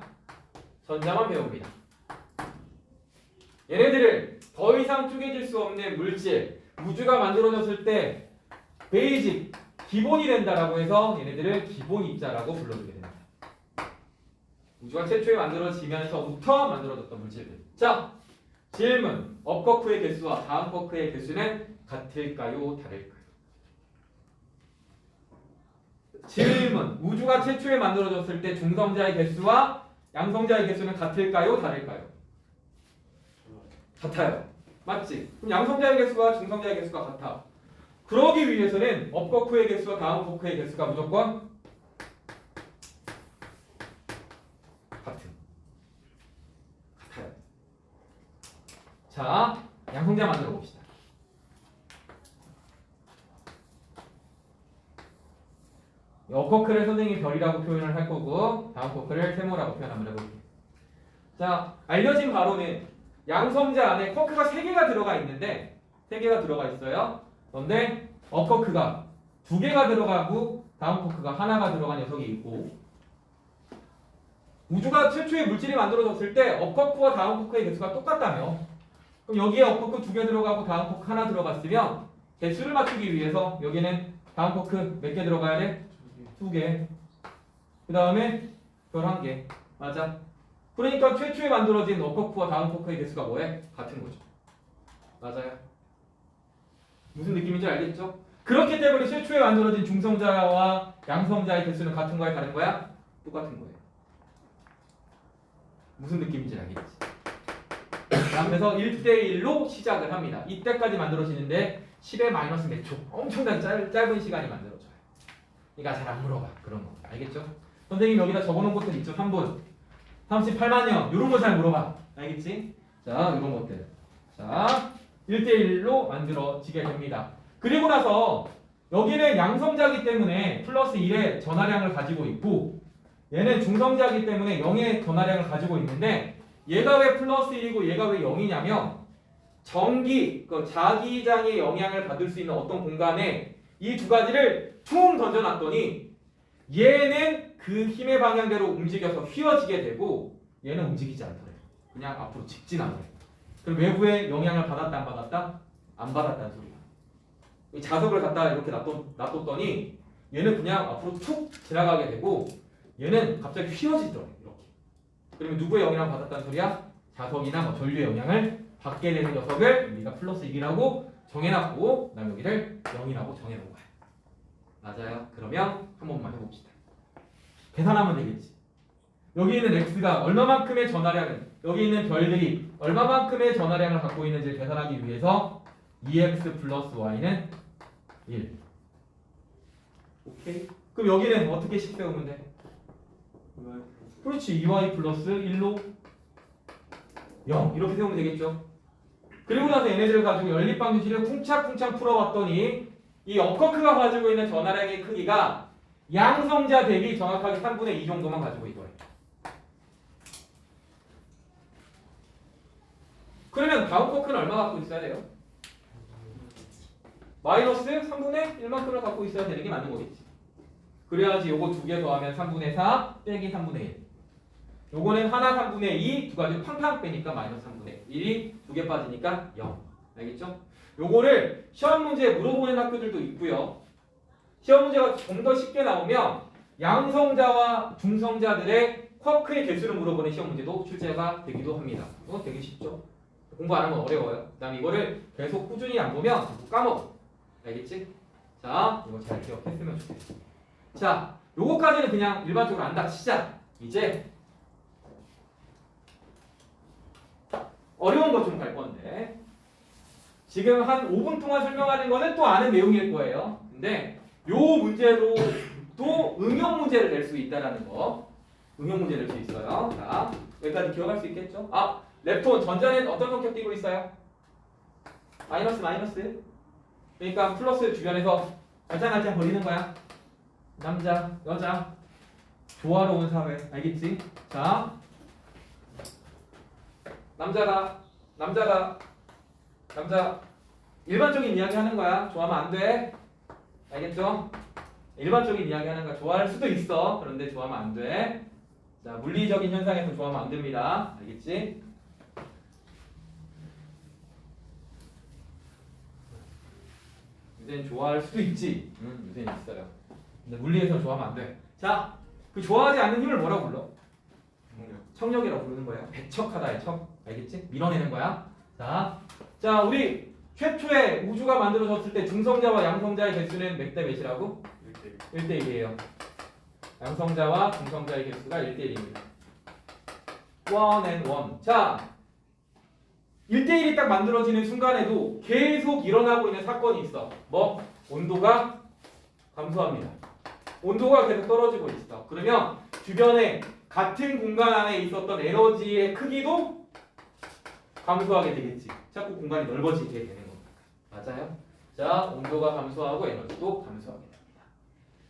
전자만 배웁니다. 얘네들을 더 이상 쪼개질 수 없는 물질, 우주가 만들어졌을 때 베이직, 기본이 된다라고 해서 얘네들을 기본 입자라고 불러주게 됩니다. 우주가 최초에 만들어지면서부터 만들어졌던 물질들. 자, 질문. 업 쿼크의 개수와 다운 쿼크의 개수는 같을까요? 다를까요? 질문. 우주가 최초에 만들어졌을 때 중성자의 개수와 양성자의 개수는 같을까요? 다를까요? 같아요. 맞지? 그럼 양성자의 개수와 중성자의 개수가 같아. 그러기 위해서는 업 쿼크의 개수와 다운 쿼크의 개수가 무조건 같아요. 자, 양성자 만들어 봅시다. 업 쿼크를 선생님이 별이라고 표현을 할 거고 다운 쿼크를 세모라고 표현 한번 해볼게요. 자, 알려진 바로는 양성자 안에 쿼크가 3개가 들어가 있는데 3개가 들어가 있어요. 그런데 업 쿼크가 2개가 들어가고 다운 쿼크가 하나가 들어간 녀석이 있고 우주가 최초의 물질이 만들어졌을 때 업 쿼크와 다운 쿼크의 개수가 똑같다며 그럼 여기에 업 쿼크 2개 들어가고 다운 쿼크 하나 들어갔으면 개수를 맞추기 위해서 여기는 다운 쿼크 몇 개 들어가야 돼? 2개. 그 다음에 별 1개. 맞아. 그러니까 최초에 만들어진 업 쿼크와 다운 쿼크의 개수가 뭐해? 같은 거죠. 맞아요. 무슨 느낌인지 알겠죠? 그렇기 때문에 최초에 만들어진 중성자와 양성자의 개수는 같은 거야? 다른 거야? 똑같은 거예요. 무슨 느낌인지 알겠지? 자, 그래서 1대1로 시작을 합니다. 이때까지 만들어지는데 10의 마이너스 몇 초? 엄청나게 짧은 시간이 만들어져요. 그러니까 잘 안 물어봐. 그런 거. 알겠죠? 선생님 여기다 적어놓은 것들 있죠? 3분. 38만 년. 이런 거 잘 물어봐. 알겠지? 자, 이런 것들. 자, 1대1로 만들어지게 됩니다. 그리고 나서 여기는 양성자이기 때문에 플러스 1의 전하량을 가지고 있고 얘는 중성자이기 때문에 0의 전하량을 가지고 있는데 얘가 왜 플러스 1이고 얘가 왜 0이냐면 전기, 그 자기장의 영향을 받을 수 있는 어떤 공간에 이 두 가지를 퉁 던져놨더니 얘는 그 힘의 방향대로 움직여서 휘어지게 되고 얘는 움직이지 않더래요. 그냥 앞으로 직진하더래요. 그럼 외부의 영향을 받았다 안 받았다? 안 받았다는 소리야. 이 자석을 갖다 이렇게 놔뒀더니 얘는 그냥 앞으로 툭 지나가게 되고 얘는 갑자기 휘어지더래요. 이렇게. 그러면 누구의 영향을 받았다는 소리야? 자석이나 뭐 전류의 영향을 받게 되는 녀석을 우리가 플러스 1이라고 정해놨고 그다음에 여기를 0이라고 정해놓은 거야. 맞아요. 그러면 한 번만 해봅시다. 계산하면 되겠지. 여기 있는 x가 얼마만큼의 전하량을 여기 있는 별들이 얼마만큼의 전하량을 갖고 있는지를 계산하기 위해서 2x 플러스 y는 1. 오케이. 그럼 여기는 어떻게 식 세우면 돼? 그렇지. 2y 플러스 1로 0 이렇게 세우면 되겠죠. 그리고 나서 얘네들을 가지고 연립방정식을 쿵짝쿵짝 풀어봤더니 이 업 쿼크가 가지고 있는 전하량의 크기가 양성자 대비 정확하게 3분의 2 정도만 가지고 있더래요. 그러면 다운 쿼크는 얼마 갖고 있어야 돼요? 마이너스 3분의 1만큼을 갖고 있어야 되는 게 맞는 거겠지. 그래야지 요거 2개 더하면 3분의 4 빼기 3분의 1. 요거는 하나 3분의 2 두 가지 팡팡 빼니까 마이너스 3분의 1이 2개 빠지니까 0. 알겠죠? 요거를 시험 문제에 물어보는 학교들도 있고요. 시험 문제가 좀 더 쉽게 나오면 양성자와 중성자들의 쿼크의 개수를 물어보는 시험 문제도 출제가 되기도 합니다. 이거 되게 쉽죠? 공부 안 하면 어려워요. 그 다음에 이거를 계속 꾸준히 안 보면 까먹어. 알겠지? 자, 이거 잘 기억했으면 좋겠어. 자, 요거까지는 그냥 일반적으로 안다 치자. 이제 어려운 거 좀 갈 건데 지금 한 5분 동안 설명하는 거는 또 아는 내용일 거예요. 근데 요 문제로 또 응용 문제를 낼 수 있다라는 거. 응용 문제 낼 수 있어요. 자, 여기까지 기억할 수 있겠죠? 아, lep톤 전자는 어떤 성격 띠고 있어요? 마이너스 마이너스. 그러니까 플러스 주변에서 알짱알짱 버리는 거야. 남자, 여자, 조화로운 사회. 알겠지? 자, 남자 일반적인 이야기 하는 거야. 좋아하면 안 돼. 알겠죠? 일반적인 이야기 하는 거야. 좋아할 수도 있어. 그런데 좋아하면 안 돼. 자, 물리적인 현상에서 좋아하면 안 됩니다. 알겠지? 요새는 좋아할 수도 있지. 요새는 있어요. 근데 물리에서는 좋아하면 안 돼. 자, 그 좋아하지 않는 힘을 뭐라고 불러? 청력이라고 부르는 거예요. 배척하다의 척. 알겠지? 밀어내는 거야. 자, 우리 최초에 우주가 만들어졌을 때 중성자와 양성자의 개수는 몇 대 몇이라고? 1대 1이에요. 양성자와 중성자의 개수가 1대 1입니다. 1 and 1. 자, 1대 1이 딱 만들어지는 순간에도 계속 일어나고 있는 사건이 있어. 뭐? 온도가 감소합니다. 온도가 계속 떨어지고 있어. 그러면 주변에 같은 공간 안에 있었던 에너지의 크기도 감소하게 되겠지. 자꾸 공간이 넓어지게 되는 겁니다. 맞아요? 자, 온도가 감소하고 에너지도 감소하게 됩니다.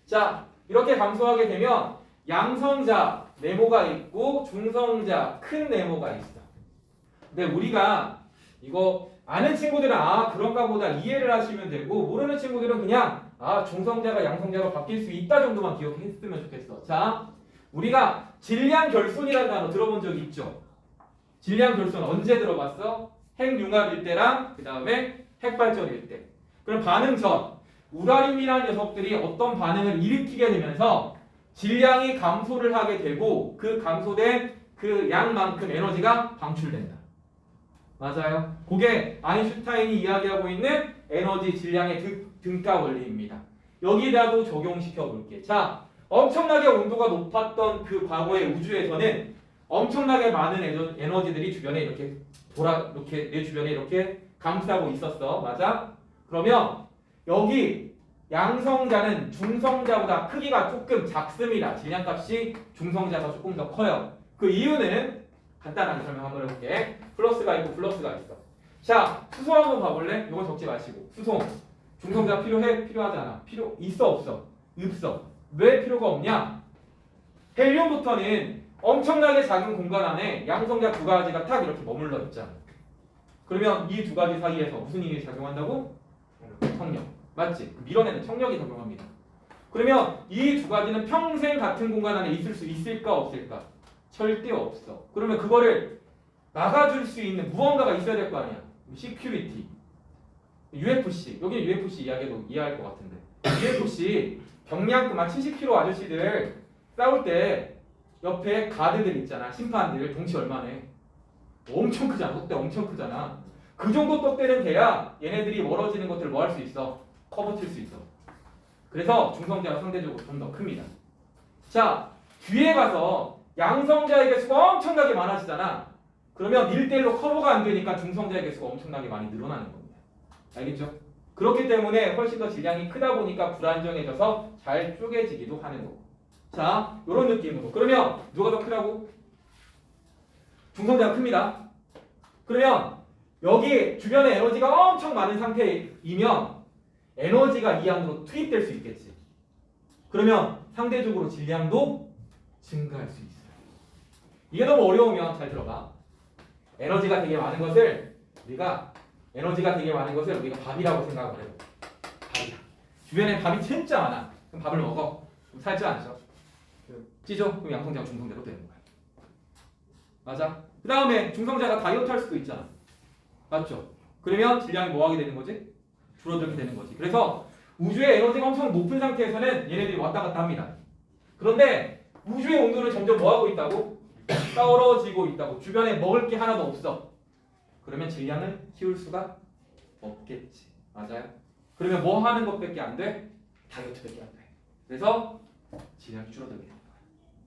자, 이렇게 감소하게 되면 양성자 네모가 있고 중성자 큰 네모가 있어. 근데 우리가 이거 아는 친구들은 아 그런가 보다 이해를 하시면 되고 모르는 친구들은 그냥 아 중성자가 양성자로 바뀔 수 있다 정도만 기억했으면 좋겠어. 자, 우리가 질량 결손이라는 단어 들어본 적 있죠? 질량 결손 언제 들어봤어? 핵융합일 때랑 그 다음에 핵발전일 때. 그럼 반응 전 우라늄이라는 녀석들이 어떤 반응을 일으키게 되면서 질량이 감소를 하게 되고 그 감소된 그 양만큼 에너지가 방출된다. 맞아요. 그게 아인슈타인이 이야기하고 있는 에너지 질량의 등가 원리입니다. 여기다도 적용시켜 볼게. 자, 엄청나게 온도가 높았던 그 과거의 우주에서는 엄청나게 많은 에너지들이 주변에 이렇게 내 주변에 이렇게 감싸고 있었어. 맞아? 그러면 여기 양성자는 중성자보다 크기가 조금 작습니다. 질량값이 중성자가 조금 더 커요. 그 이유는 간단하게 설명 한번 해볼게. 플러스가 있고 플러스가 있어. 자, 수소 한번 봐볼래? 이건 적지 마시고. 수소. 중성자 필요해? 필요하지 않아? 있어 없어? 없어. 왜 필요가 없냐? 헬륨부터는 엄청나게 작은 공간 안에 양성자 두 가지가 딱 이렇게 머물러 있잖아. 그러면 이 두 가지 사이에서 무슨 힘이 작용한다고? 청력. 맞지? 밀어내는 청력이 작용합니다. 그러면 이 두 가지는 평생 같은 공간 안에 있을 수 있을까 없을까? 절대 없어. 그러면 그거를 막아줄 수 있는 무언가가 있어야 될 거 아니야. 시큐리티, UFC. 여기는 UFC 이야기도 이해할 것 같은데. UFC 경량급 한 70kg 아저씨들 싸울 때 옆에 가드들 있잖아. 심판들 덩치 얼마네. 엄청 크잖아. 떡대 엄청 크잖아. 그 정도 떡대는 돼야 얘네들이 멀어지는 것들을 뭐 할 수 있어? 커버 칠 수 있어. 그래서 중성자가 상대적으로 좀 더 큽니다. 자, 뒤에 가서 양성자의 개수가 엄청나게 많아지잖아. 그러면 1대1로 커버가 안 되니까 중성자의 개수가 엄청나게 많이 늘어나는 겁니다. 알겠죠? 그렇기 때문에 훨씬 더 질량이 크다 보니까 불안정해져서 잘 쪼개지기도 하는 거고. 자, 이런 느낌으로. 그러면 누가 더 크다고? 중성자가 큽니다. 그러면 여기 주변에 에너지가 엄청 많은 상태이면 에너지가 이 안으로 투입될 수 있겠지. 그러면 상대적으로 질량도 증가할 수 있어요. 이게 너무 어려우면 잘 들어봐. 에너지가 되게 많은 것을 우리가 밥이라고 생각을 해요. 밥이야. 주변에 밥이 진짜 많아. 그럼 밥을 먹어. 그럼 살지 않죠? 찌죠? 그럼 양성자가 중성자로 되는 거야. 맞아? 그 다음에 중성자가 다이어트 할 수도 있잖아. 맞죠? 그러면 질량이 뭐 하게 되는 거지? 줄어들게 되는 거지. 그래서 우주의 에너지가 엄청 높은 상태에서는 얘네들이 왔다 갔다 합니다. 그런데 우주의 온도는 점점 뭐 하고 있다고? 떨어지고 있다고. 주변에 먹을 게 하나도 없어. 그러면 질량을 키울 수가 없겠지. 맞아요? 그러면 뭐 하는 것밖에 안 돼? 다이어트밖에 안 돼. 그래서 질량이 줄어들게 됩니다.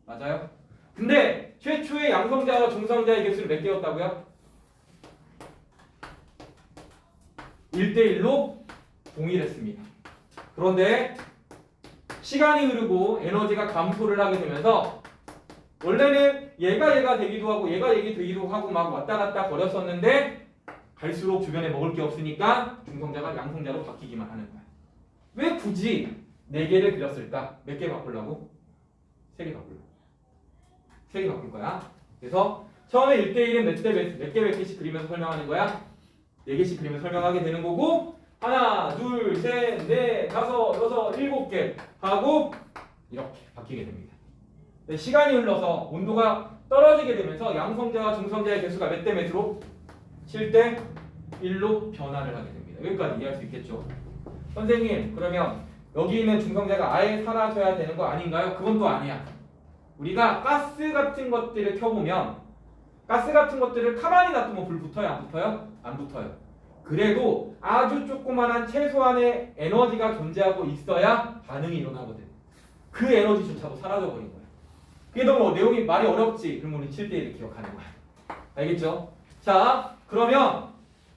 맞아요? 근데 최초의 양성자와 중성자의 개수를 몇 개였다고요? 1대1로 동일했습니다. 그런데 시간이 흐르고 에너지가 감소를 하게 되면서 원래는 얘가 되기도 하고 얘가 되기도 하고 막 왔다 갔다 거렸었는데 갈수록 주변에 먹을 게 없으니까 중성자가 양성자로 바뀌기만 하는 거야. 왜 굳이 4개를 그렸을까? 몇 개 바꾸려고? 3개 바꾸려고. 3개 바꿀 거야. 그래서 처음에 1대1은 몇 개씩 그리면서 설명하는 거야? 4개씩 그리면서 설명하게 되는 거고 하나, 둘, 셋, 넷, 다섯, 여섯, 7개 하고 이렇게 바뀌게 됩니다. 시간이 흘러서 온도가 떨어지게 되면서 양성자와 중성자의 개수가 몇 대 몇으로? 7대 1로 변화를 하게 됩니다. 여기까지 이해할 수 있겠죠? 선생님, 그러면 여기 있는 중성자가 아예 사라져야 되는 거 아닌가요? 그건 또 아니야. 우리가 가스 같은 것들을 켜보면 가스 같은 것들을 가만히 놔두면 불 붙어요? 안 붙어요? 안 붙어요. 그래도 아주 조그만한 최소한의 에너지가 존재하고 있어야 반응이 일어나거든. 그 에너지조차도 사라져버린 거야. 그게 너무 내용이 말이 어렵지? 그럼 우리 7대1을 기억하는 거야. 알겠죠? 자, 그러면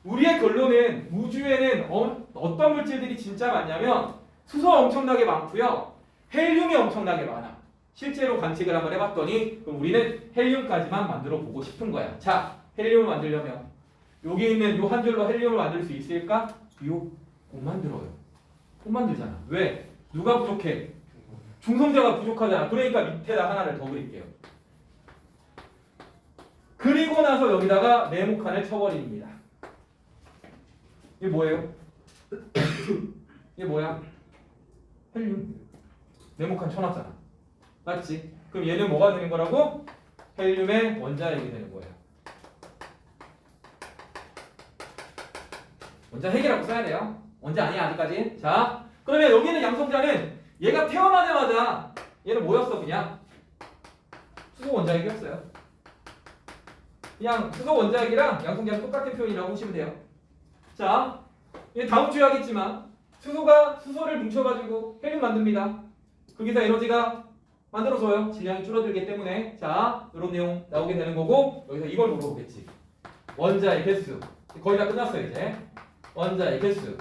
우리의 결론은 우주에는 어떤 물질들이 진짜 많냐면 수소 엄청나게 많고요. 헬륨이 엄청나게 많아. 실제로 관측을 한번 해봤더니 그럼 우리는 헬륨까지만 만들어 보고 싶은 거야. 자, 헬륨을 만들려면 여기 있는 요 한 줄로 헬륨을 만들 수 있을까? 못 만들어요. 못 만들잖아. 왜? 누가 부족해? 중성자가 부족하잖아. 그러니까 밑에다 하나를 더 그릴게요. 그리고 나서 여기다가 네모칸을 쳐버립니다. 이게 뭐예요? 이게 뭐야? 헬륨. 네모칸 쳐놨잖아. 맞지? 그럼 얘는 뭐가 되는 거라고? 헬륨의 원자핵이 되는 거예요. 원자 핵이라고 써야 돼요. 원자 아니야 아직까지. 자, 그러면 여기 있는 양성자는 얘가 태어나자마자 얘는 뭐였어? 그냥 수소 원자핵이었어요. 그냥 수소 원자핵이랑 양성자는 똑같은 표현이라고 보시면 돼요. 자, 다음 주에 하겠지만 수소가 수소를 뭉쳐가지고 헬륨 만듭니다. 거기서 에너지가 만들어져요. 질량이 줄어들기 때문에. 자, 이런 내용 나오게 되는 거고 여기서 이걸 물어보겠지. 원자의 개수. 거의 다 끝났어요 이제. 원자의 개수.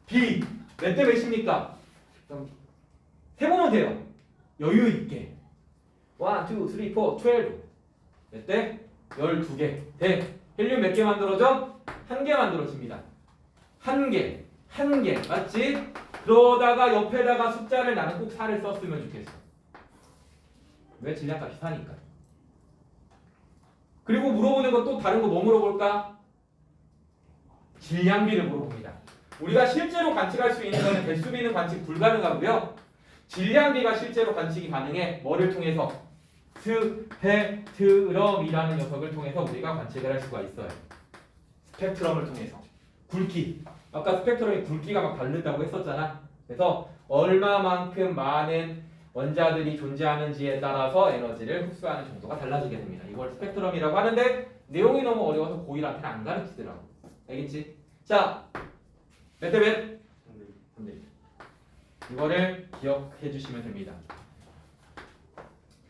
B 몇 대 몇입니까? 해보면 돼요. 여유 있게. 1, 2, 3, 4, 12. 몇 대? 12개. 대. 헬륨 몇 개 만들어져? 1개 만들어집니다. 1개. 맞지? 그러다가 옆에다가 숫자를 나는 꼭 4를 썼으면 좋겠어. 왜? 질량값이 4니까. 그리고 물어보는 건 또 다른 거 뭐 물어볼까? 질량비를 물어봅니다. 우리가 실제로 관측할 수 있는 거는 개수비는 관측 불가능하고요. 질량비가 실제로 관측이 가능해. 뭐를 통해서? 스펙트럼이라는 녀석을 통해서 우리가 관측을 할 수가 있어요. 스펙트럼을 통해서. 굵기. 아까 스펙트럼이 굵기가 막 다르다고 했었잖아. 그래서 얼마만큼 많은 원자들이 존재하는지에 따라서 에너지를 흡수하는 정도가 달라지게 됩니다. 이걸 스펙트럼이라고 하는데 내용이 너무 어려워서 고1한테는 안 가르치더라고. 알겠지? 자, 몇 대 몇? 3대 1. 이거를 기억해 주시면 됩니다.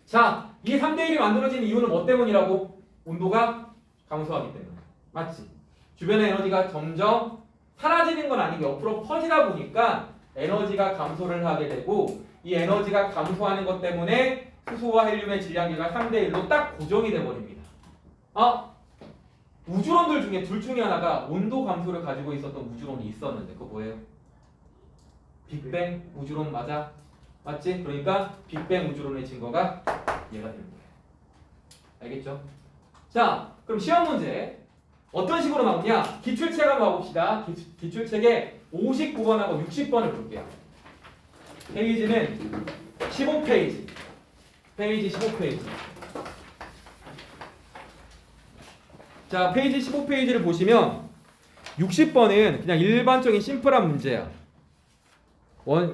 자, 이 3대 1이 만들어진 이유는 뭐 때문이라고? 온도가 감소하기 때문에. 맞지? 주변의 에너지가 점점 사라지는 건 아니고 옆으로 퍼지다 보니까 에너지가 감소를 하게 되고 이 에너지가 감소하는 것 때문에 수소와 헬륨의 질량비가 3대 1로 딱 고정이 돼 버립니다. 우주론들 중에 둘 중에 하나가 온도 감소를 가지고 있었던 우주론이 있었는데 그거 뭐예요? 빅뱅 우주론 맞아? 맞지? 그러니까 빅뱅 우주론의 증거가 얘가 되는 거예요. 알겠죠? 자, 그럼 시험 문제 어떤 식으로 나오냐? 기출책 한번 봐봅시다. 기출책에 59번하고 60번을 볼게요. 페이지는 15페이지. 페이지 15페이지. 자, 페이지 15페이지를 보시면 60번은 그냥 일반적인 심플한 문제야.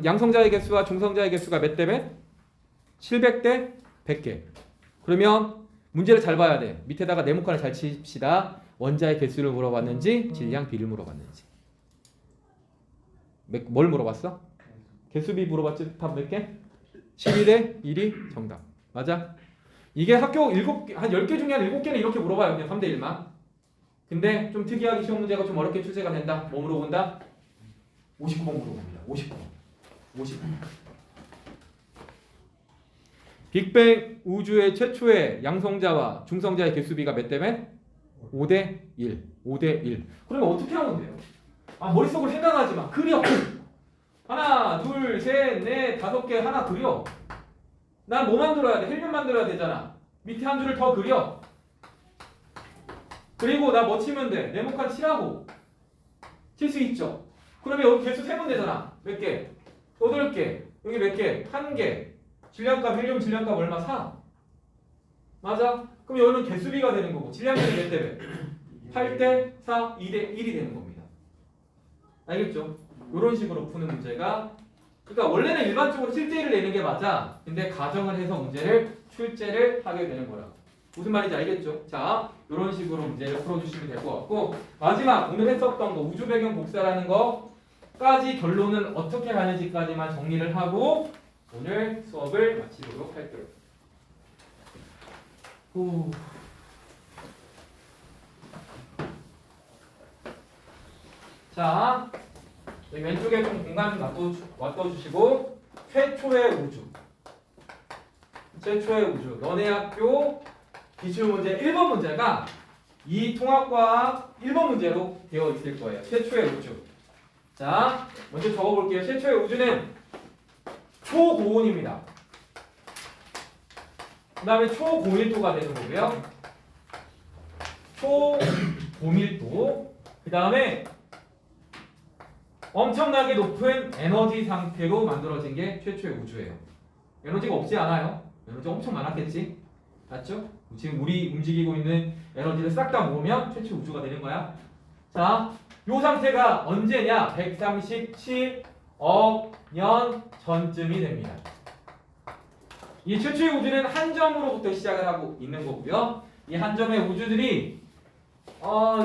양성자의 개수와 중성자의 개수가 몇 대 몇? 700대 100개. 그러면 문제를 잘 봐야 돼. 밑에다가 네모칸을 잘 칩시다. 원자의 개수를 물어봤는지 질량 비를 물어봤는지. 뭘 물어봤어? 개수비 물어봤지? 답 몇 개? 12대 1이 정답. 맞아? 이게 학교 한 10개 중에 한 7개는 이렇게 물어봐요. 그냥 3대 1만. 근데 좀 특이하게 시험 문제가 좀 어렵게 출제가 된다. 뭐 물어본다? 59번 물어봅니다. 59번. 59번. 빅뱅 우주의 최초의 양성자와 중성자의 개수비가 몇 대 몇? 5대 1. 5대 1. 그러면 어떻게 하면 돼요? 아, 머릿속으로 생각하지 마. 그려. 하나, 둘, 셋, 넷, 5개 하나 그려. 난 뭐 만들어야 돼? 헬륨 만들어야 되잖아. 밑에 한 줄을 더 그려. 그리고 나 뭐 치면 돼? 네모칸 치라고. 칠 수 있죠. 그러면 여기 개수 세면 되잖아. 몇 개? 8개. 여기 몇 개? 1개. 질량값, 헬륨 질량값 얼마? 4. 맞아? 그럼 여기는 개수비가 되는 거고 질량값이 몇 대 몇? 8대 4, 2대 1이 되는 겁니다. 알겠죠? 이런 식으로 푸는 문제가, 그러니까 원래는 일반적으로 7대1을 내는 게 맞아. 근데 가정을 해서 문제를 출제를 하게 되는 거라. 무슨 말인지 알겠죠? 자, 이런 식으로 문제를 풀어주시면 될 것 같고, 마지막 오늘 했었던 거 우주 배경 복사라는 거까지 결론은 어떻게 가는지까지만 정리를 하고 오늘 수업을 마치도록 할게요. 후. 자, 여기 왼쪽에 좀 공간 놔둬주시고, 최초의 우주. 최초의 우주. 너네 학교 기출문제 1번 문제가 이 통합과학 1번 문제로 되어 있을 거예요. 최초의 우주. 자, 먼저 적어볼게요. 최초의 우주는 초고온입니다. 그 다음에 초고밀도가 되는 거고요. 초고밀도. 그 다음에 엄청나게 높은 에너지 상태로 만들어진 게 최초의 우주예요. 에너지가 없지 않아요. 에너지 엄청 많았겠지. 맞죠? 지금 우리 움직이고 있는 에너지를 싹 다 모으면 최초의 우주가 되는 거야. 자, 요 상태가 언제냐? 137억 년 전쯤이 됩니다. 이 최초의 우주는 한 점으로부터 시작을 하고 있는 거고요. 이 한 점의 우주들이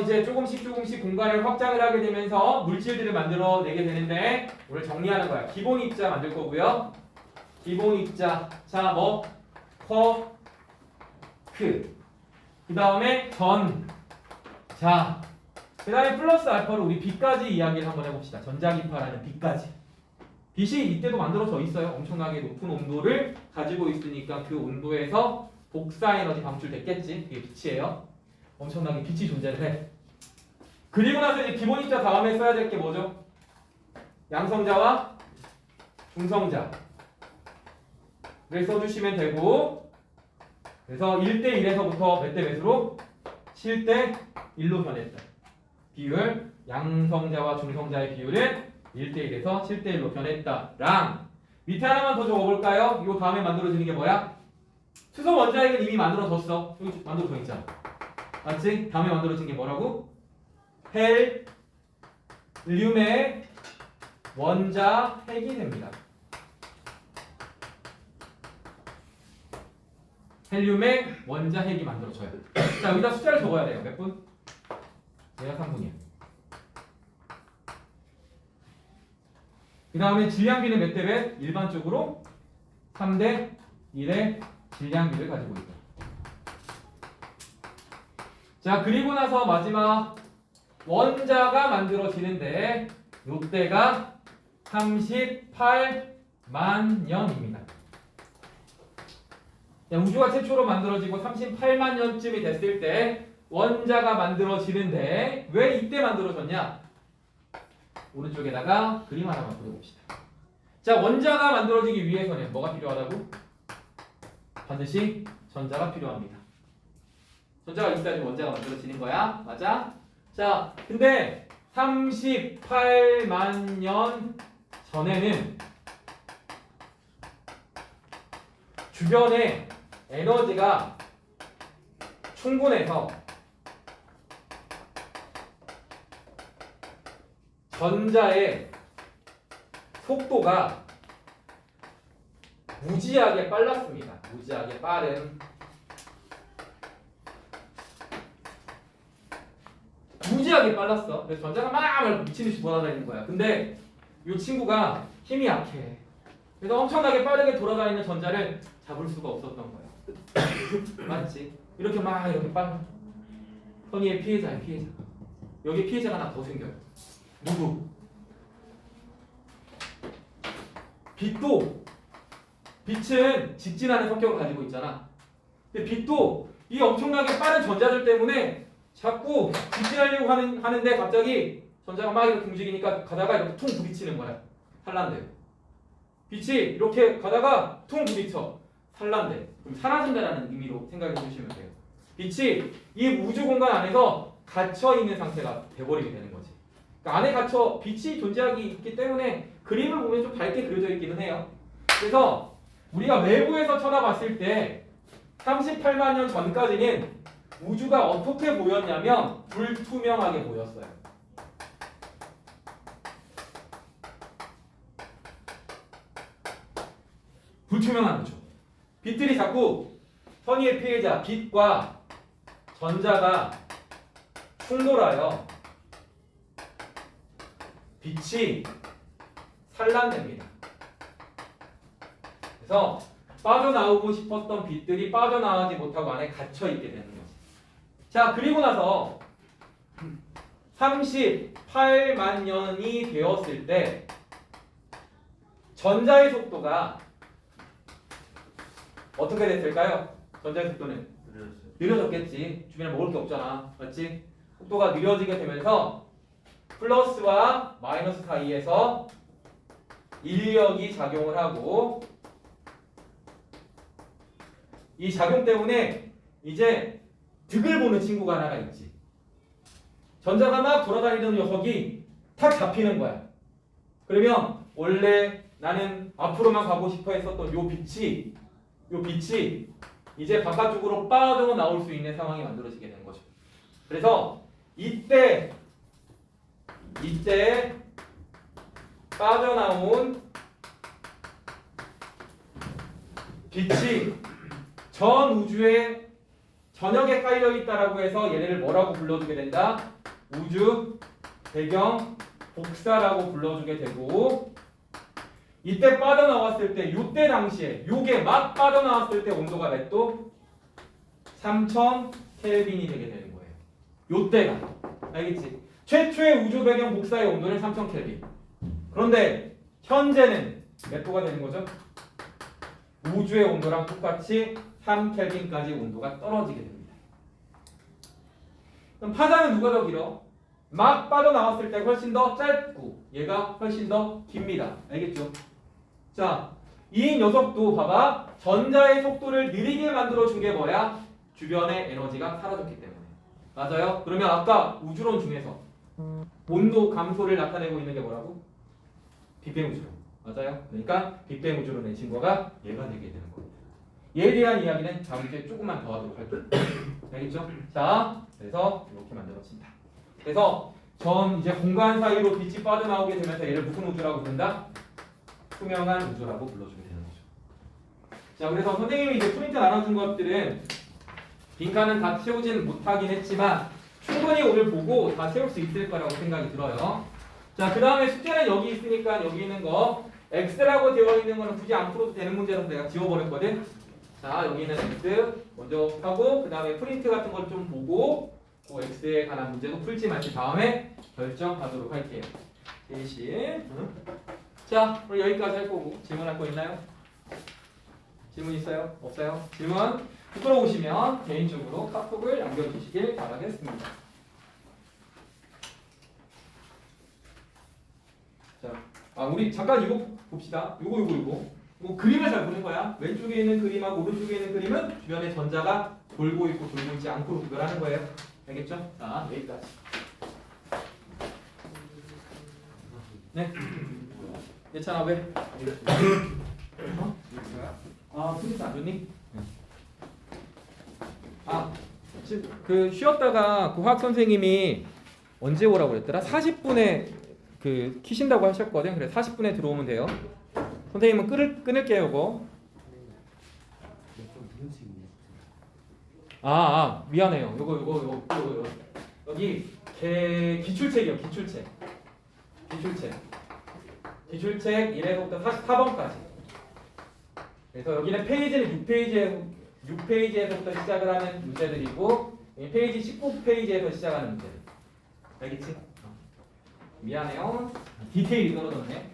이제 조금씩 공간을 확장을 하게 되면서 물질들을 만들어내게 되는데, 오늘 정리하는 거야. 기본 입자 만들 거고요. 기본 입자. 자, 뭐 그 다음에 전, 자, 그 다음에 플러스 알파로 우리 B까지 이야기를 한번 해봅시다. 전자기파라는 B까지. 빛이 이때도 만들어져 있어요. 엄청나게 높은 온도를 가지고 있으니까 그 온도에서 복사 에너지 방출됐겠지. 그게 빛이에요. 엄청나게 빛이 존재를 해. 그리고 나서 이제 기본 입자 다음에 써야 될 게 뭐죠? 양성자와 중성자. 를 써주시면 되고, 그래서 1대 1에서부터 몇 대 몇으로? 7대 1로 변했다. 비율, 양성자와 중성자의 비율은 1대 1에서 7대 1로 변했다랑, 밑에 하나만 더 적어볼까요? 이 다음에 만들어지는 게 뭐야? 수소 원자핵은 이미 만들어졌어. 여기 만들어져 있잖아. 맞지? 다음에 만들어진 게 뭐라고? 헬륨의 원자핵이 됩니다. 헬륨의 원자핵이 만들어져요. 자, 여기다 숫자를 적어야 돼요. 몇 분? 얘가 3분이야. 그 다음에 질량비는 몇 대 몇? 일반적으로 3대 1의 질량비를 가지고 있다. 자, 그리고 나서 마지막 원자가 만들어지는데 이때가 38만 년입니다. 우주가 최초로 만들어지고 38만 년쯤이 됐을 때 원자가 만들어지는데 왜 이때 만들어졌냐? 오른쪽에다가 그림 하나만 그려봅시다. 자, 원자가 만들어지기 위해서는 뭐가 필요하다고? 반드시 전자가 필요합니다. 전자가 있어야지 원자가 만들어지는 거야. 맞아? 자, 근데 38만 년 전에는 주변에 에너지가 충분해서 전자의 속도가 무지하게 빨랐습니다. 무지하게 빠른. 무지하게 빨랐어. 그래서 전자가 막 미친듯이 돌아다니는 거야. 근데 이 친구가 힘이 약해. 그래서 엄청나게 빠르게 돌아다니는 전자를 잡을 수가 없었던 거야. 맞지? 이렇게 막 이렇게 빵. 선의의 피해자야, 피해자. 여기 피해자가 하나 더 생겨요. 누구? 빛도. 빛은 직진하는 성격을 가지고 있잖아. 근데 빛도 이 엄청나게 빠른 전자들 때문에 자꾸 직진하려고 하는데 갑자기 전자가 막 이렇게 움직이니까 가다가 이렇게 퉁 부딪히는 거야. 산란돼요. 빛이 이렇게 가다가 퉁 부딪혀. 산란돼. 그럼 사라진다라는 의미로 생각해 주시면 돼요. 빛이 이 우주 공간 안에서 갇혀 있는 상태가 돼버리게 되는 거지. 그러니까 안에 갇혀 빛이 존재하기 있기 때문에 그림을 보면 좀 밝게 그려져 있기는 해요. 그래서 우리가 외부에서 쳐다봤을 때 38만 년 전까지는 우주가 어떻게 보였냐면 불투명하게 보였어요. 불투명한 우주. 빛들이 자꾸 선의의 피해자, 빛과 전자가 충돌하여 빛이 산란됩니다. 그래서 빠져나오고 싶었던 빛들이 빠져나오지 못하고 안에 갇혀있게 되는 거지. 자, 그리고 나서 38만 년이 되었을 때 전자의 속도가 어떻게 됐을까요? 전자의 속도는 느려졌겠지. 주변에 먹을 게 없잖아. 맞지? 속도가 느려지게 되면서 플러스와 마이너스 사이에서 인력이 작용을 하고 이 작용 때문에 이제 득을 보는 친구가 하나가 있지. 전자가 막 돌아다니는 녀석이 탁 잡히는 거야. 그러면 원래 나는 앞으로만 가고 싶어 했었던 요 빛이 이제 바깥쪽으로 빠져나올 수 있는 상황이 만들어지게 되는 거죠. 그래서 이때 빠져나온 빛이 전 우주의 전역에 깔려 있다라고 해서 얘네를 뭐라고 불러주게 된다? 우주 배경 복사라고 불러주게 되고, 이때 빠져나왔을 때 요때 당시에 요게 막 빠져나왔을 때 온도가 몇 도? 3000 켈빈이 되게 되는 거예요. 요때가. 알겠지? 최초의 우주 배경 복사의 온도는 3000 켈빈. 그런데 현재는 몇 도가 되는 거죠? 우주의 온도랑 똑같이 3켈빈까지 온도가 떨어지게 됩니다. 그럼 파장은 누가 더 길어? 막 빠져나왔을 때 훨씬 더 짧고 얘가 훨씬 더 깁니다. 알겠죠? 자, 이 녀석도 봐봐. 전자의 속도를 느리게 만들어준 게 뭐야? 주변의 에너지가 사라졌기 때문에. 맞아요? 그러면 아까 우주론 중에서 온도 감소를 나타내고 있는 게 뭐라고? 빅뱅 우주론. 맞아요? 그러니까 빅뱅 우주론의 증거가 얘가 되게 되는 겁니다. 얘에 대한 이야기는 다음 주에 조금만 더 하도록 할게요. 알겠죠? 자, 그래서 이렇게 만들어진다. 그래서 전 이제 공간 사이로 빛이 빠져나오게 되면서 얘를 무슨 우주라고 부른다? 투명한 우주라고 불러주게 되는 거죠. 자, 그래서 선생님이 이제 프린트 나눠준 것들은 빈칸은 다 채우지는 못하긴 했지만 충분히 오늘 보고 다 채울 수 있을 거라고 생각이 들어요. 자, 그 다음에 숙제는 여기 있으니까 여기 있는 거 X라고 되어 있는 거는 굳이 안 풀어도 되는 문제라서 내가 지워버렸거든. 자, 여기 있는 X 먼저 하고 그 다음에 프린트 같은 걸 좀 보고 그 X에 관한 문제도 풀지 말지 다음에 결정하도록 할게요. 대신 자, 그럼 여기까지 할 거고 질문할 거 있나요? 질문 있어요? 없어요? 질문 부끄러우시면 개인적으로 카톡을 남겨주시길 바라겠습니다. 자, 우리 잠깐 이거 봅시다. 이거 그림을 잘 보는 거야. 왼쪽에 있는 그림하고 오른쪽에 있는 그림은 주변에 전자가 돌고 있고 돌고 있지 않고 구별하는 거예요. 알겠죠? 자, 여기까지. 네. 예찬아 왜? 어? 프린트 안 줬니? 지금 그 쉬었다가 그 화학 선생님이 언제 오라고 그랬더라? 40분에 그 키신다고 하셨거든. 그래 40분에 들어오면 돼요. 선생님은 끊을게요, 이거. 미안해요. 요거. 여기 기출책이요, 기출책 1에서부터 44번까지. 그래서 여기는 페이지는 6페이지에서부터 시작을 하는 문제들이고 여기 페이지 19페이지에서 시작하는 문제들. 알겠지? 미안해요. 디테일이 떨어졌네.